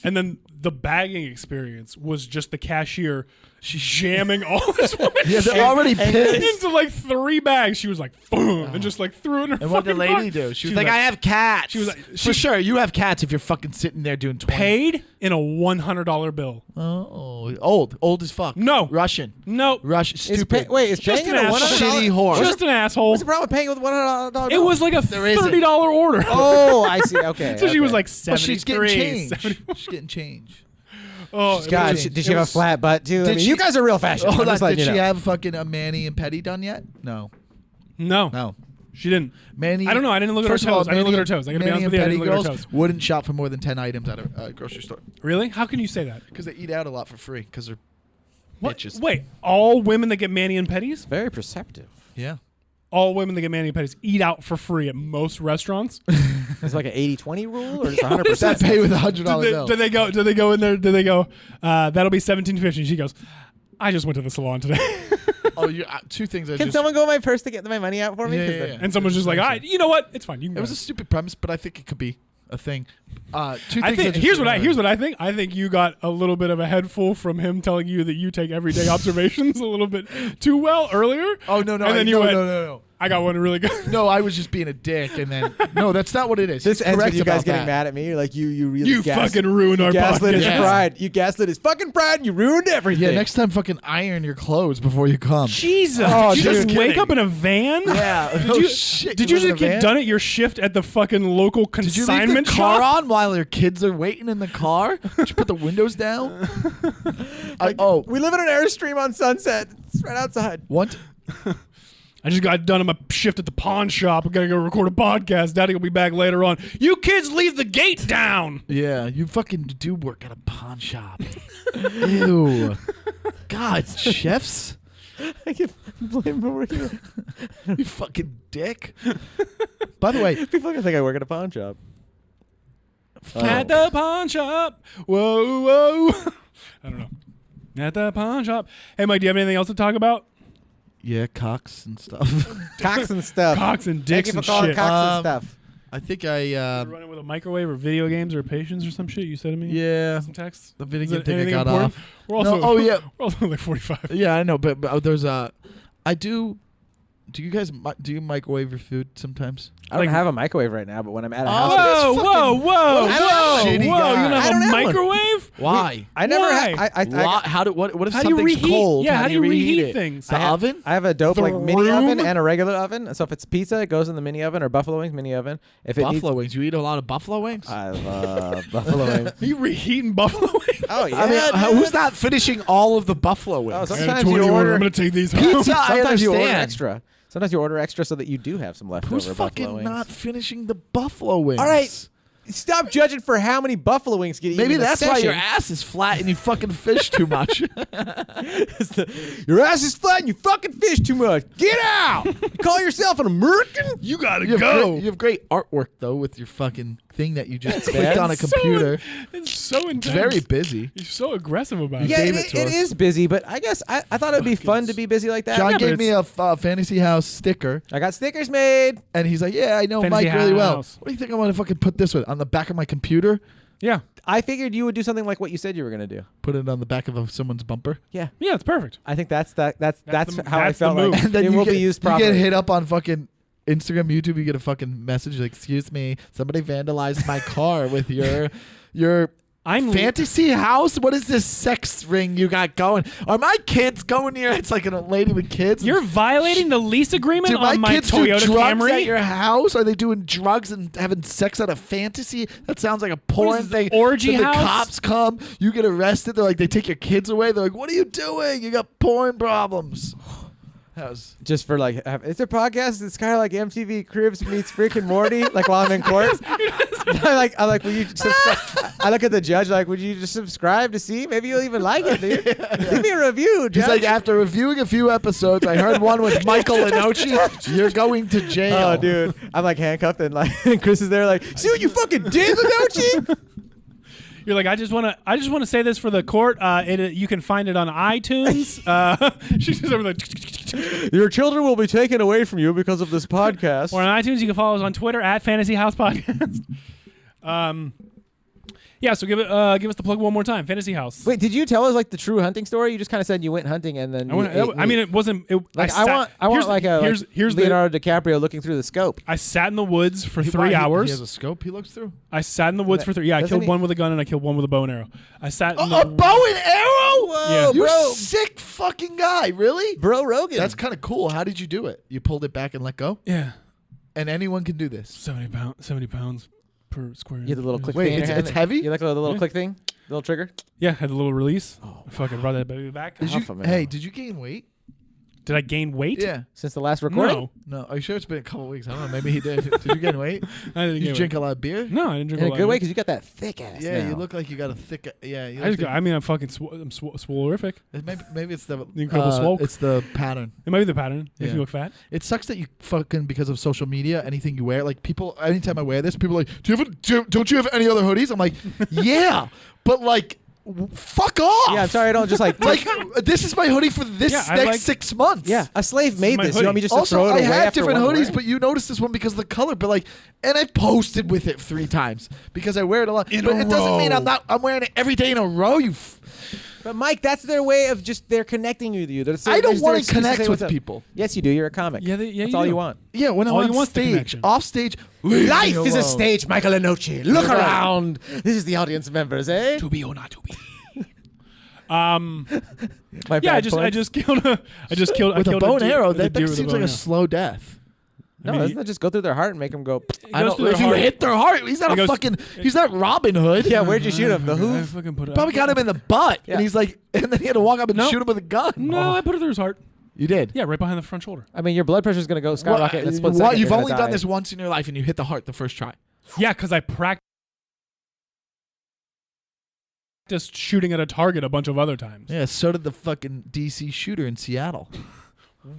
And then the bagging experience was just the cashier jamming all this woman yeah, they're already pissed. into like 3 bags. She was like, boom, and just like threw it in her And what did the fucking lady car. do? She was like, I have cats. She was like, for sure, you have cats if you're fucking sitting there doing 20. paid in a $100 bill. Oh, old as fuck. No. Russian. Nope. Russian. is Stupid. is Just paying an a asshole. Shitty whore. Just an asshole. What's the problem with paying with $100? It was like a There isn't. $30 order. Oh, I see. Okay. So she was okay. like But 73. she's getting change. 70 She's getting change. Oh, God, it did she have a flat butt too? I Did mean, she- you guys are real fashion. Hold on. Did Did she have fucking a Manny and Petty done yet? No. No, she didn't. Manny. I don't know. I didn't look at her First of all, toes. I didn't look at her Manny- toes. I gotta be Manny honest with you. I and didn't Petty look at her girls toes. wouldn't shop for more than 10 items at a grocery store Really? How can you say that? because they eat out a lot for free because they're What? bitches. Wait, all women that get Manny and Petties? Very perceptive. Yeah. All women that get Manny and Petties eat out for free at most restaurants? It's like an 80-20 rule, or just What is 100%. that? Pay with $100 bill. Do they go in there? Do they go? That'll be $17.50. She goes, I just went to the salon today, Oh, you two things. I Can just. someone go in my purse to get my money out for me? Yeah, 'Cause yeah, then- yeah. and someone's just like, you know what? It's fine. You can. It go was a ahead." stupid premise, but I think it could be a thing. Two I things. think just here's what remembered. I think. I think you got a little bit of a head full from him telling you that you take everyday observations a little bit too well earlier. Oh no! And then you went, no. I got one really good. No, I was just being a dick, and then no, that's not what it is. This He's ends with correct you guys about getting that. mad at me. You're like, you really You fucking ruined our gaslit his podcast. pride. You gaslit his fucking pride, and you ruined everything. Yeah, next time, fucking iron your clothes before you come. Jesus! Oh, did you just dude. wake up in a van? Yeah. Did Oh, you, shit. Did you live in just a get van? done at your shift at the fucking local Did you leave the consignment car shop? on while your kids are waiting in the car? Did you put the windows down? We live in an Airstream on Sunset. It's right outside. What? I just got done at my shift at the pawn shop. I gotta go record a podcast. Daddy will be back later on. You kids leave the gate down. Yeah, you fucking do work at a pawn shop. Ew. God, chefs? I can blame for working. You fucking dick. By the way, People are gonna think I work at a pawn shop. At the pawn shop. Whoa, whoa. I don't know. At the pawn shop. Hey, Mike, do you have anything else to talk about? yeah, cocks and stuff. Cocks and stuff. Cocks and Thank dicks you for and calling shit. cocks and stuff. I think I, You're running with a microwave or video games or patience or some shit you said to me? yeah, Some texts? the video Is game it thing I anything got important? off. We're also, No, oh, yeah. We're also like 45. Yeah, I know, but there's I do you guys do you microwave your food sometimes? I don't like- have a microwave right now, but when I'm at a Oh, house, Whoa, this whoa, fucking- whoa, what a whoa, shitty whoa. guy. You don't I have don't a have one. microwave? Why? I never Why? had. What if How do you something's reheat? cold? Yeah, how do you reheat it? things? The oven? I have a dope The like mini room? oven and a regular oven. So if it's pizza, it goes in the mini oven, or buffalo wings, mini oven. If it Buffalo wings. You eat a lot of buffalo wings? I love buffalo wings. Are you reheating buffalo wings? Oh yeah. I mean, dude. who's not finishing all of the buffalo Oh, wings? so- I got a Sometimes 20 you order. order- I'm going to take these home. Pizza, I Sometimes you order understand. extra. Sometimes you order extra so that you do have some leftover Who's buffalo fucking wings. not finishing the buffalo wings? All right. Stop judging for how many buffalo wings get eaten. Maybe in a that's why your session. ass is flat and you fucking fish too much. Your ass is flat and you fucking fish too much. Get out! You call yourself an American? You gotta You go. have great artwork though with your fucking thing that you just clicked bad. on a computer. It's so intense. It's very busy. You're so aggressive about Yeah, it. gave it, it to it us. is busy, but I guess I thought it'd be fun to be busy like that. John but gave me a it's- Fantasy House sticker, I got stickers made. and he's like, "Yeah, I know Fantasy Mike really well. House. What do you think I want to fucking put this with on the back of my computer? Yeah. I figured you would do something like what you said you were gonna do. Put it on the back of someone's bumper, Yeah, Yeah, it's perfect. I think that's the- how I that's the felt move. like and then it you will get, be used you properly. get hit up on fucking Instagram, YouTube. You get a fucking message like, "Excuse me, somebody vandalized my car with your." I'm Fantasy House? What is this sex ring you got going? Are my kids going here? It's like a lady with kids. You're violating the lease agreement Do my on my kids Toyota do drugs Camry. at your house? Are they doing drugs and having sex out of fantasy? That sounds like a porn is this, thing. orgy Then house? The cops come. You get arrested. They're like, they take your kids away. They're like, what are you doing? You got porn problems. That was Just for like, it's a podcast. It's kind of like MTV Cribs meets Rick and Morty. Like while I'm in court, I like. Will you subscribe? I look at the judge like, would you just subscribe to see? Maybe you'll even like it, dude. Give me a review, He's judge. like, after reviewing a few episodes, I heard one with Michael Lenoci. You're going to jail. Oh, dude, I'm like handcuffed and like and Chris is there like, see what you fucking did, Lenoci? You're like, I just want to say this for the court. You can find it on iTunes. She's just over there. Your children will be taken away from you because of this podcast. Or on iTunes, you can follow us on Twitter at Fantasy House Podcast. Yeah, so give us the plug one more time. Fantasy House. Wait, did you tell us like the true hunting story? You just kind of said you went hunting and then. I mean, it wasn't. like I want like a here's Leonardo DiCaprio looking through the scope. I sat in the woods for Why, 3 He hours. has a scope he looks through? I sat in the woods for 3. Yeah, I Doesn't killed he- one with a gun and I killed one with a bow and arrow. I sat in A the bow and arrow? Yeah. You bro. sick fucking guy. Really? Bro Rogan. That's kind of cool. How did you do it? You pulled it back and let go? yeah, And anyone can do this. 70 pounds per square. you had the little click Wait, thing. in your it's- hand it's that- heavy? You like the little Yeah. click thing, the little trigger. Yeah, had a little release. I fucking brought that baby back. Did Alpha you, male. hey, did you gain weight? Did I gain weight? Yeah. Since the last recording. No, No. Are you sure it's been a couple weeks? I don't know. Maybe he did. Did you gain weight? I didn't Did you gain drink weight. a lot of beer? No, I didn't drink In a lot good of way it. because you got that thick ass. Yeah, now. you look like you got a thick. Yeah, you I look just got, I mean, I'm fucking I'm swolerific. maybe it's the incredible swole. It's the pattern. It might be the pattern. Makes Yeah. me look fat. It sucks that you fucking because of social media, anything you wear, like people. Anytime I wear this, people are like, don't you have any other hoodies? I'm like, yeah, but like, fuck off. Yeah, I'm sorry. I don't just like. Like this is my hoodie for this Yeah, I next like- 6 months. Yeah, a slave made my this. You want me hoodie. just to Also, throw it I away have after different one hoodies, wear? but you notice this one because of the color. But like, and I posted with it 3 times because I wear it a lot. In but a it doesn't mean row. I'm wearing it every day in a row. But Mike, that's their way of just they're connecting with you. I don't want to connect with people. Yes, you do. You're a comic. Yeah, that's you all do. you want. Yeah, when I'm All you on want's the stage, connection. off stage, leave Life me is a alone. stage, Michael Enochi. Look Right. around. This is the audience members, eh? To be or not to be. My Yeah, bad I points. just killed a With a bow and arrow. with a That deer with seems bow like and a arrow. slow death. No, I mean, doesn't that just go through their heart and make them go? It I goes don't. through their If you heart. hit their heart, he's not It a goes- fucking. He's not Robin Hood. Yeah, where'd you shoot him? The I hoof? fucking put it. Probably got him in the butt, Yeah. and he's like, and then he had to walk up and No. shoot him with a gun. No, I put it through his heart. You did. Yeah, right behind the front shoulder. I mean, your blood pressure's gonna go skyrocket in a split What? second. You've You're only gonna done die. this once in your life, and you hit the heart the first try. Yeah, because I practiced shooting at a target a bunch of other times. Yeah. So did the fucking DC shooter in Seattle.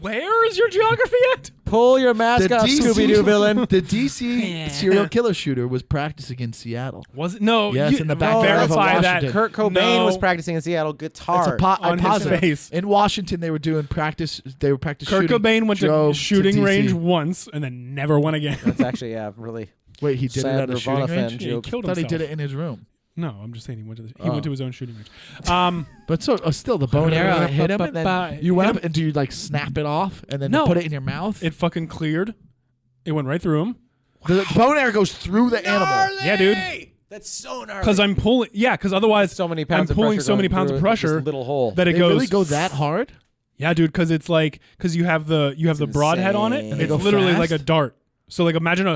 Where is your geography at? Pull your mask off, Scooby Doo villain. The DC serial killer shooter was practicing in Seattle. Was it? No. Yes, in the back No, door of a verify that. Washington. Kurt Cobain No. was practicing in Seattle guitar. It's on his positive. face. In Washington, they were doing practice. They were practice Kurt shooting. Cobain went to drove shooting DC. range once and then never went again. That's actually really. Wait, he did it sad at a shooting Nirvana fan range. Yeah, he joke. killed I thought he himself. did it in his room. No, I'm just saying he went to Oh. went to his own shooting range. But so still, the bow and arrow hit him, and then you went up and do you like snap it off and then No. put it in your mouth? It fucking cleared. It went right through him. The bow and arrow goes through the animal. Yeah, dude. That's so gnarly. Because I'm pulling. Yeah, because otherwise so many pounds I'm pulling of pressure so many going pounds of through pressure this little hole. that it They goes. really go that hard? Yeah, dude. Because it's like you have the broadhead on it. insane. And They it's go literally fast? like a dart. So like imagine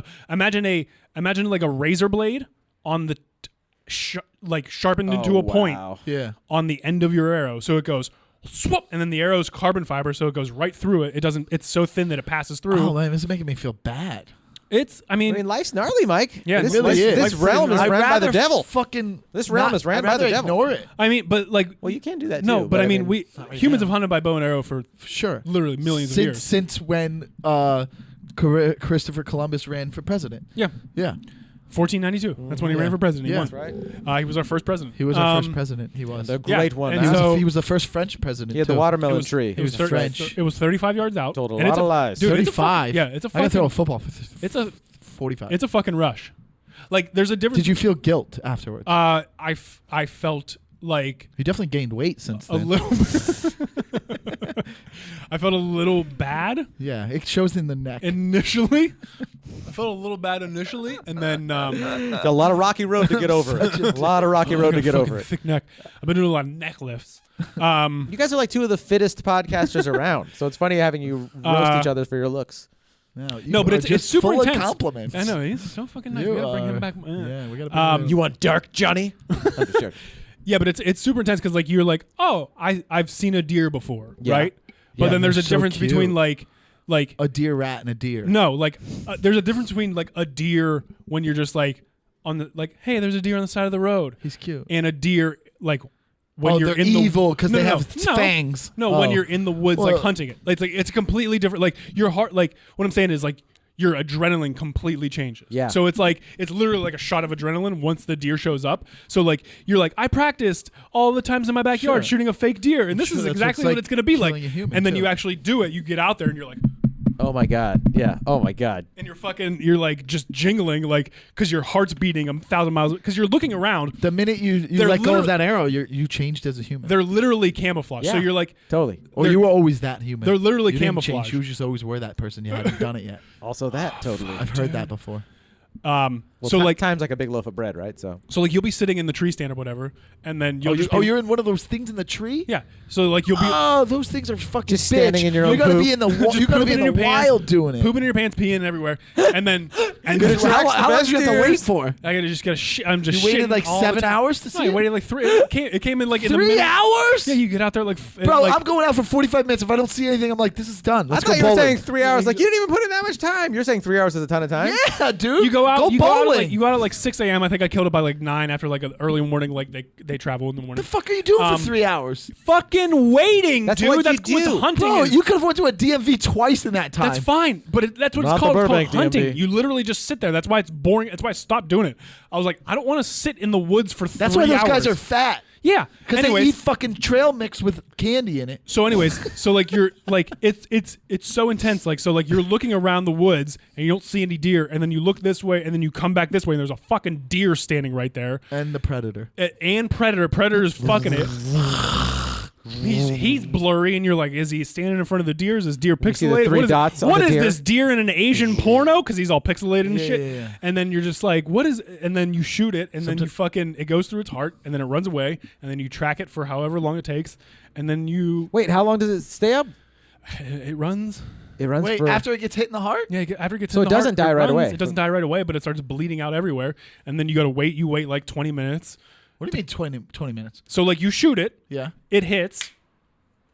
like a razor blade on the like sharpened into a point Wow. Yeah. on the end of your arrow. So it goes swoop, and then the arrow's carbon fiber, so it goes right through it. It doesn't. It's so thin that it passes through. Oh man, this is making me feel bad. I mean, life's gnarly, Mike. Yeah, this, it really this, is. this Life's realm pretty is gnarly. ran by the devil. Fucking This realm is ran I'd by the rather devil. ignore it. I mean, but like, Well, you can do that no, too. but I mean, we Not right humans now. have hunted by bow and arrow for Sure. literally millions of Since years. since when Christopher Columbus ran for president. Yeah, Yeah. 1492. That's when he Yeah. ran for president. He Yeah. won. That's right. He was our first president. He was our first president. He was. The Yeah, great one. and man. so- He was the first French president. He had the too. watermelon It was- tree. It was, He was French. It was 35 yards out. Told a and lot it's of lies. Dude, it's a 35. yeah, it's a I gotta throw a fucking. football for It's a 45. it's a fucking rush. Like there's a difference. Did you feel guilt afterwards? I felt like You definitely gained weight since a then. little. I felt a little bad Yeah, it shows in the neck. initially. I felt a little bad initially, and then Got a lot of rocky road to get over it. A lot of rocky road to get over it. Thick neck. I've been doing a lot of neck lifts. You guys are like two of the fittest podcasters around. So it's funny having you roast each other for your looks. No, but it's super full intense. of compliments. I know he's so fucking nice. You We gotta bring him are. back. Yeah, we gotta. Bring You want dark, Johnny? I'm just joking. Yeah, but it's super intense because like you're like, oh, I've seen a deer before, Yeah. right? But Yeah, then there's a they're so difference cute. between like a deer rat and a deer. no, like there's a difference between like a deer when you're just like on the like, hey, there's a deer on the side of the road, He's cute. and a deer like when Oh, you're they're in the evil 'cause No, they no, have no. fangs. No, when Oh. you're in the woods Well, like hunting it, like it's completely different. Like your heart, like what I'm saying is like your adrenaline completely changes. Yeah. So it's like it's literally like a shot of adrenaline once the deer shows up. So like you're like I practiced all the times in my backyard Sure. shooting a fake deer, and this Sure, is that's exactly what's what like it's going to be like. killing a human, And then too. you actually do it. You get out there and you're like, Oh my god. Yeah. Oh my god. and you're like just jingling like because your heart's beating 1,000 miles because you're looking around. The minute you They're let go of literally- that arrow, you changed as a human. They're literally camouflaged. So Yeah. you're like Totally. Or they're- you were always that human. they're literally you didn't camouflaged. change. You just always were that person. You hadn't done it yet. Also that. Totally. I've heard that before. Well, so like time's like a big loaf of bread, right? So you'll be sitting in the tree stand or whatever, and then you'll just be, you're in one of those things in the tree. yeah. So like you'll be Oh, those things are fucking Just standing bitch. in your You own gotta poop. be in the Just you gotta be pooping in in the your pants, wild doing it. pooping in your pants, peeing everywhere, and then Good How, attracts the how long best do you have to deers. wait for? I gotta just get I'm just You waited shitting like all the 7 time. hours to No, see I it? waited like 3. It came in like in the 3 minute. hours? Yeah, you get out there like Bro, like, I'm going out for 45 minutes. If I don't see anything, I'm like, this is done. Let's I thought go you were bowling. saying 3 hours. Like you didn't even put in that much time. You're saying 3 hours is a ton of time. Yeah, dude. you go out. Go you go out at, bowling. like, you go out at like 6 a.m. I think I killed it by like 9 after like an early morning. Like they travel in the morning. the fuck are you doing Um, for 3 hours? Fucking waiting, That's dude. what you That's do. what hunting Bro, is. you could have went to a DMV twice in that time. That's fine, but that's what Not it's the called. It's Burbank called hunting. DMV. You literally just sit there. That's why it's boring. That's why I stopped doing it. I was like, I don't want to sit in the woods for 3 hours. That's why those guys are fat. Yeah. Because they Anyways, eat fucking trail mix with candy in it. so like you're like it's so intense. Like so like you're looking around the woods and you don't see any deer, and then you look this way and then you come back this way and there's a fucking deer standing right there. And the predator. And Predator is fucking it. He's blurry, and you're like, is he standing in front of the deer? Is this deer You see the pixelated? three What is, dots on what the is deer? this deer in an Asian porno? Because he's all pixelated and Yeah, shit. yeah, yeah. And then you're just like, what is? And then you shoot it, and then you fucking it goes through its heart, and then it runs away, and then you track it for however long it takes, and then you Wait, how long does it stay up? it runs. It runs Wait, for after it gets hit in the heart? Yeah, after it gets So in it the heart, doesn't die right runs. away. It doesn't die right away, but it starts bleeding out everywhere, and then you got to wait. You wait like 20 minutes. What do you mean 20 minutes? So like you shoot it, Yeah. it hits,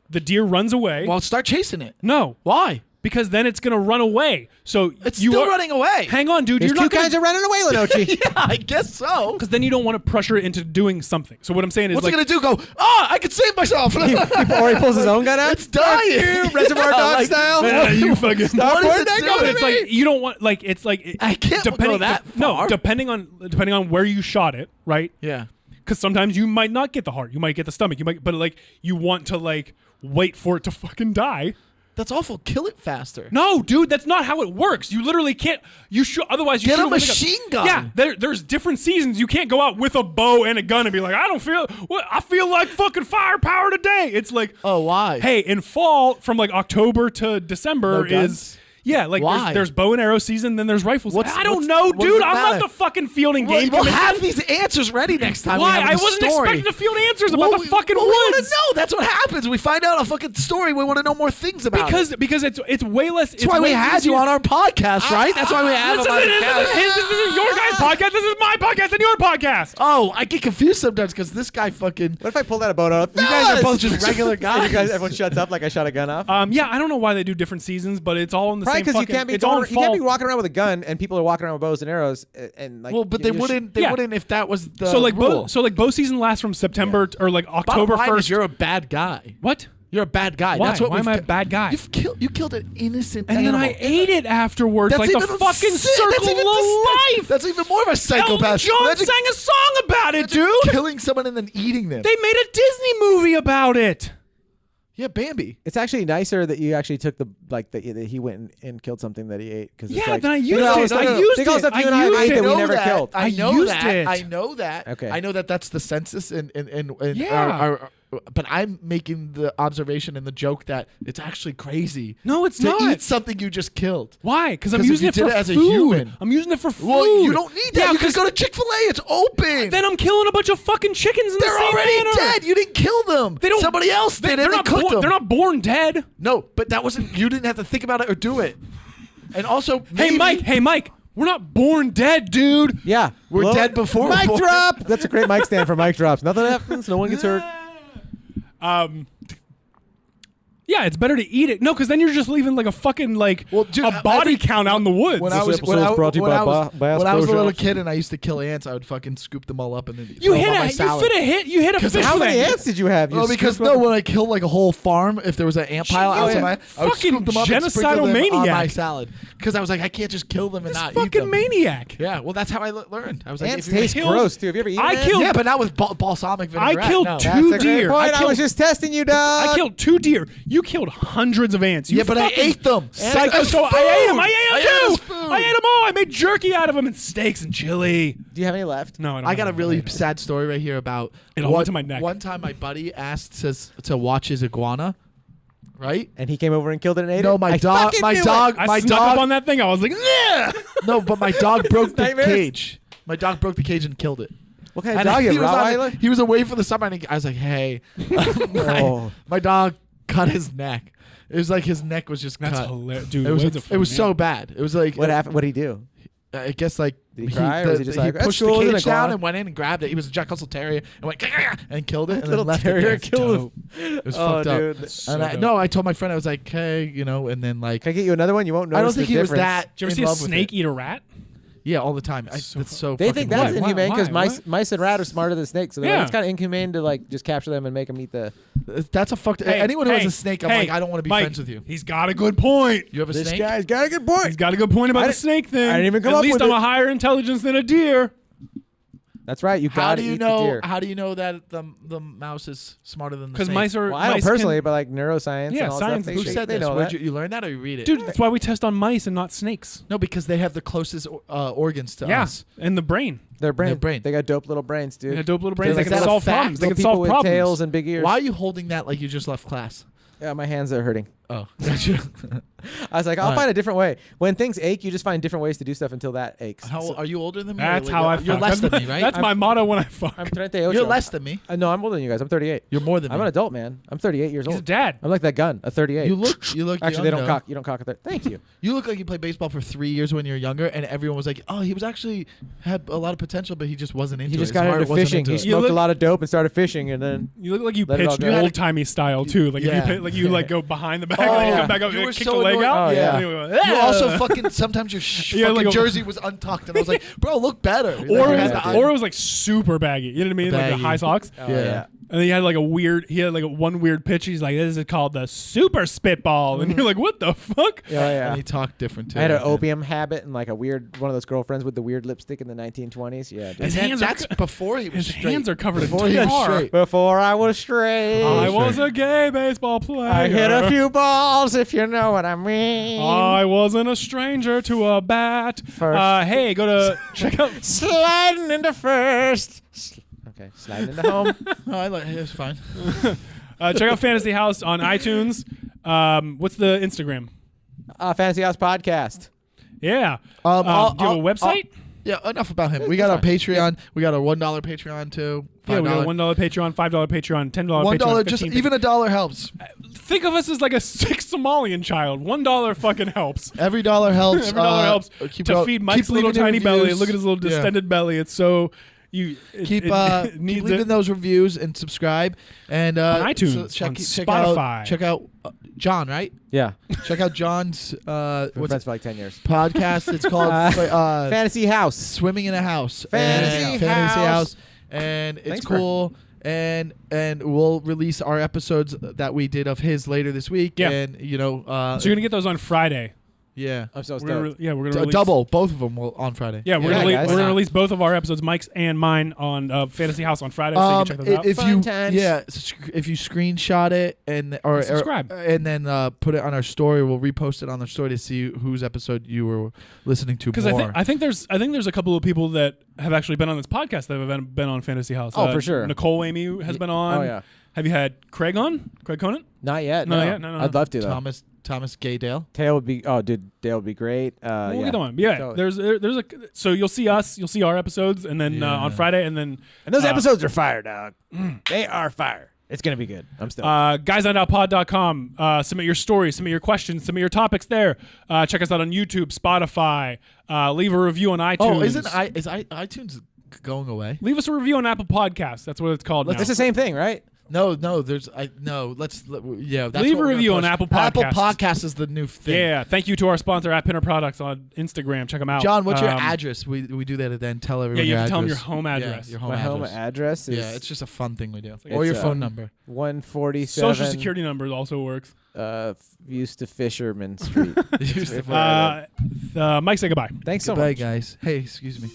the deer runs away. Well, start chasing it. No, Why? because then it's gonna run away. So It's you still are, running away. Hang on, dude. There's You're two not gonna, kinds of running away, Lenoci. Yeah, I guess so. because then you don't want to pressure it into doing something. So what I'm saying is What's like, it gonna do? Go, I can save myself. Or he pulls his own gun out. It's dying. Reservoir Dog style. Yeah, you fucking Stop What is pointing it that doing? gun but at it's me. like you don't want like it's like I can't go that far. depending on where you shot it, right? Yeah. Because sometimes you might not get the heart, you might get the stomach, you might, but like you want to like wait for it to fucking die. That's awful. Kill it faster. No, dude, that's not how it works. You literally can't. You shoot. Otherwise, you Get shoot a it with machine gun. Yeah, there's different seasons. You can't go out with a bow and a gun and be like, I feel like fucking firepower today. It's like, Oh, why? hey, in fall from like October to December No guns? is. Yeah, like Why? there's bow and arrow season, then there's rifles. I don't what's- know, what does dude. it I'm matter? not the fucking fielding game We'll commission. have these answers ready next time. Why? We have I the wasn't story. expecting to field answers about the fucking We want woods. to know. That's what happens. We find out a fucking story. We want to know more things about it. Because it's way less. That's why we had you on our podcast, right? That's why we had This him on the couch. isn't your guys' podcast. This is my podcast and your podcast. Oh, I get confused sometimes because this guy fucking. What if I pulled out a bow out? You guys are both just regular And guys. you guys, everyone shuts up like I shot a gun off. Yeah, I don't know why they do different seasons, but it's all in the Probably same because you fucking. can't be It's all you can't be fault. walking around with a gun and people are walking around with bows and arrows and like. Well, but they you're wouldn't. Yeah. Wouldn't if that was the So like rule. bow season lasts from September or like October Bottom line is 1st. you're a bad guy. What? You're a bad guy. Why? That's what Why we've am I a got- bad guy? You killed an innocent And then animal. I ate it afterwards, That's like the even fucking sick. circle That's even of sick. life. That's even more of a Elton psychopath. John Imagine- sang a song about it, imagine dude. Killing someone and then eating them. They made a Disney movie about it. Yeah, Bambi. It's actually nicer that you actually took that he went and killed something that he ate because Yeah, like, then I think used of all it. the stuff- I used think of all the it. stuff you I and I used ate it. that we know never that. killed. I I know used that. it. I know that. Okay. I know that that's the census and Yeah. but I'm making the observation and the joke that it's actually crazy. No, it's to not. eat something you just killed. Why? Because I'm 'Cause if using you it did for it as a food. human- I'm using it for food. Well, you don't need that. Yeah, you can 'cause go to Chick-fil-A. It's open. then I'm killing a bunch of fucking chickens in They're the same already manner. dead. You didn't kill them. They don't- Somebody else did it. They not cooked born, them. They're not born dead. No, but that wasn't. You didn't have to think about it or do it. And also, maybe, Hey, Mike. We're not born dead, dude. Yeah, We're Blow- dead before we're Mic born. drop. That's a great mic stand for mic drops. Nothing happens. No one gets hurt. Yeah, it's better to eat it. No, because then you're just leaving like a fucking Well, dude, a body count out in the woods. When This I was episode when is I, brought to you when by I was, Bass when I was a Pro little Shops. kid and I used to kill ants, I would fucking scoop them all up and then you throw hit them on a my you salad. fit a hit. You hit a fish How many fang. ants did you have? You No, because scooped up- when I killed like a whole farm, if there was an ant pile You're outside, I would fucking scoop them up and sprinkle genocidal them on my maniac. salad. Because I was like, I can't just kill them and This not eat fucking them. maniac. Yeah, well, that's how I learned. I was like, Ants if you taste killed- gross too. Have you ever eaten I ants? killed- yeah, but not with balsamic vinaigrette. I killed no. two That's a great deer. point. I killed- was just testing you, dog. I killed 2 deer. You killed hundreds of ants. You Yeah, but I fucking ate them. Psycho. As So I food. ate them. I I ate ate 'em them as too. food. I ate them all. I made jerky out of them and steaks and chili. Do you have any left? No, I don't. I got a have really any. sad story right here about It all went to my neck. One time, my buddy asked to watch his iguana, right? And he came over and killed it and ate No, it? my I dog, fucking my knew it. dog, I my snuck dog. up on that thing. I was like, yeah. No, but my dog broke the Nightmares. cage. My dog broke the cage and killed it. What kind of And dog? he You was on Rottweiler? it- he was away for the summer, and I was like, "Hey, Oh. my dog cut his neck. It was like his neck was just That's cut. hilarious, dude. It was Wade's a it funny was man. so bad. It was like What happened? What did he do? I guess like Did he cry, or was he just like, "That's pushed cool, the isn't cage it, down iguana?" and went in and grabbed it. He was a Jack Russell Terrier and went and killed it and Little then left terrier it there. killed It was Oh, fucked up. dude. That's so And I, dope. no, I told my friend, I was like, hey, and then like Can I get you another one? You won't notice I don't think the he was difference. that. Did you ever in see a love with snake it. eat a rat? Yeah, all the time. That's so That's so. They fucking think that's weird. Why? inhumane because Why? mice and rat are smarter than snakes. So they're Yeah. like, it's kind of inhumane to like just capture them and make them eat the. That's a fucked. Anyone who has a snake, I'm like, I don't want to be Mike, friends with you. He's got a good point. You have a This snake? guy's got a good point. He's got a good point about I the didn't- snake thing. I didn't even come At up least with I'm it. a higher intelligence than a deer. That's right. You How got do to you eat the know? deer. How do you know that the mouse is smarter than the Because snake? mice are. Well, I don't mice personally, can- but like neuroscience Yeah, and all science- that who stuff. Who said they this? know Where'd that. you learn that or you read it? Dude, that's why we test on mice and not snakes. No, because they have the closest organs to Yeah, us. and the brain. Their brain. Their brain. They got dope little brains, dude. They got dope little brains. They're They like can that a solve fact? problems. They Little can people solve with problems. tails and big ears. Why are you holding that like you just left class? Yeah, my hands are hurting. Oh, I was like, I'll Alright. find a different way. When things ache, you just find different ways to do stuff until that aches. how are you older than me? That's Or how I. You're fuck. less than That's me, my- right? That's my motto when I fuck. I'm 38. You're less than me. No, I'm older than you guys. I'm 38. You're more than me. I'm an adult, man. I'm 38 years He's a old. dad. I'm like that gun, a 38. You look. Actually, they young, don't though. cock. You don't cock a third. Thank you. You look like you played baseball for 3 years when you were younger, and everyone was like, "Oh, he was actually had a lot of potential, but he just wasn't into He it. just His got heart into wasn't fishing. into He it." You smoked look- a lot of dope and started fishing, and then You look like you Let it all pitched go. old timey style too. Like Yeah. if you like go behind the back, Oh, and you yeah. come back up, You and were kick so the leg annoyed. out. Oh, yeah. And you go, You "Ah." also fucking sometimes your Yeah, fucking like a- jersey was untucked, and I was like, "Bro, look better." Like, or you it had was, the- or it was like super baggy. You know what I mean? Like the Baggy. high socks. oh, Yeah. yeah. And then he had like one weird pitch. He's like, this is called the super spitball. And you're like, what the fuck? Yeah, yeah. and he talked different too. I had an Yeah. opium habit and like a weird one of those girlfriends with the weird lipstick in the 1920s. Yeah, dude. His And hands are that's co- before he was His straight. hands are covered in Before he was tar. straight. Before I was straight, I was a gay baseball player. I hit a few balls, if you know what I mean. I wasn't a stranger to a bat. First. Hey, go to check out. Sliding into first. Okay, sliding into home. No, I like it's fine. Check out Fantasy House on iTunes. What's the Instagram? Fantasy House Podcast. Yeah. I'll- do you have a I'll- website? Yeah, enough about him. We got our Patreon. We got our $1 Patreon too. Yeah, we got a $5. $1 Patreon, $5 Patreon, $10 $1, Patreon. just 15 even $1 helps. Think of us as like a sick Somalian child. $1 fucking helps. Every dollar helps. Every dollar helps keep to feed Mike's little leaving tiny belly. reviews. Look at his little Yeah. distended belly. It's so it Keep needs leaving it. those reviews and subscribe and On iTunes, check on check Spotify. out check out John, right? Yeah. Check out John's We've been what's friends it? for like 10 years. Podcast. It's called Fantasy House. Swimming in a House. Fantasy House. And it's Thanks for- cool. And we'll release our episodes that we did of his later this week. Yeah. And So you're gonna get those on Friday. yeah. I'm so We're gonna stoked. we're gonna release Double, both of them will on Friday. Yeah, we're Yeah, gonna guys. we're gonna release both of our episodes, Mike's and mine, on Fantasy House on Friday. So you can check those out. If Fun you times. if you screenshot it and or Subscribe. and then put it on our story, we'll repost it on the story to see whose episode you were listening to Because more. I think there's a couple of people that have actually been on this podcast that have been on Fantasy House. Oh, for sure. Nicole Amy has been on. Oh, yeah. Have you had Craig on? Craig Conan? Not yet. Not No. yet? No. I'd love to, though. Thomas Gaydale. Dale would be. Oh, dude, Dale would be great. We'll yeah. get on. Yeah, Totally. there's a so you'll see our episodes, and then Yeah. on Friday, and then And those episodes are fire, dog. They are fire. It's gonna be good. I'm stoked. guysnightoutpod.com. Submit your stories, submit your questions, submit your topics there. Check us out on YouTube, Spotify. Leave a review on iTunes. Oh, is iTunes going away? Leave us a review on Apple Podcasts. That's what it's called now. It's the same thing, right? No. That's Leave what a we're gonna review on push. Apple Apple Podcasts. Podcast is the new thing. Yeah, thank you to our sponsor at Pinner Products on Instagram. Check them out. John, what's your Um, address? We do that and then tell everyone. Yeah, you your have to tell them your address. home Yeah, address. your home My address. home address is Yeah, it's just a fun thing we do. It's, Or your phone number. 147. Social security number also works. Used to Fisherman Street. Used to- Mike, say goodbye. Thanks so Goodbye, much. guys. Hey, excuse me.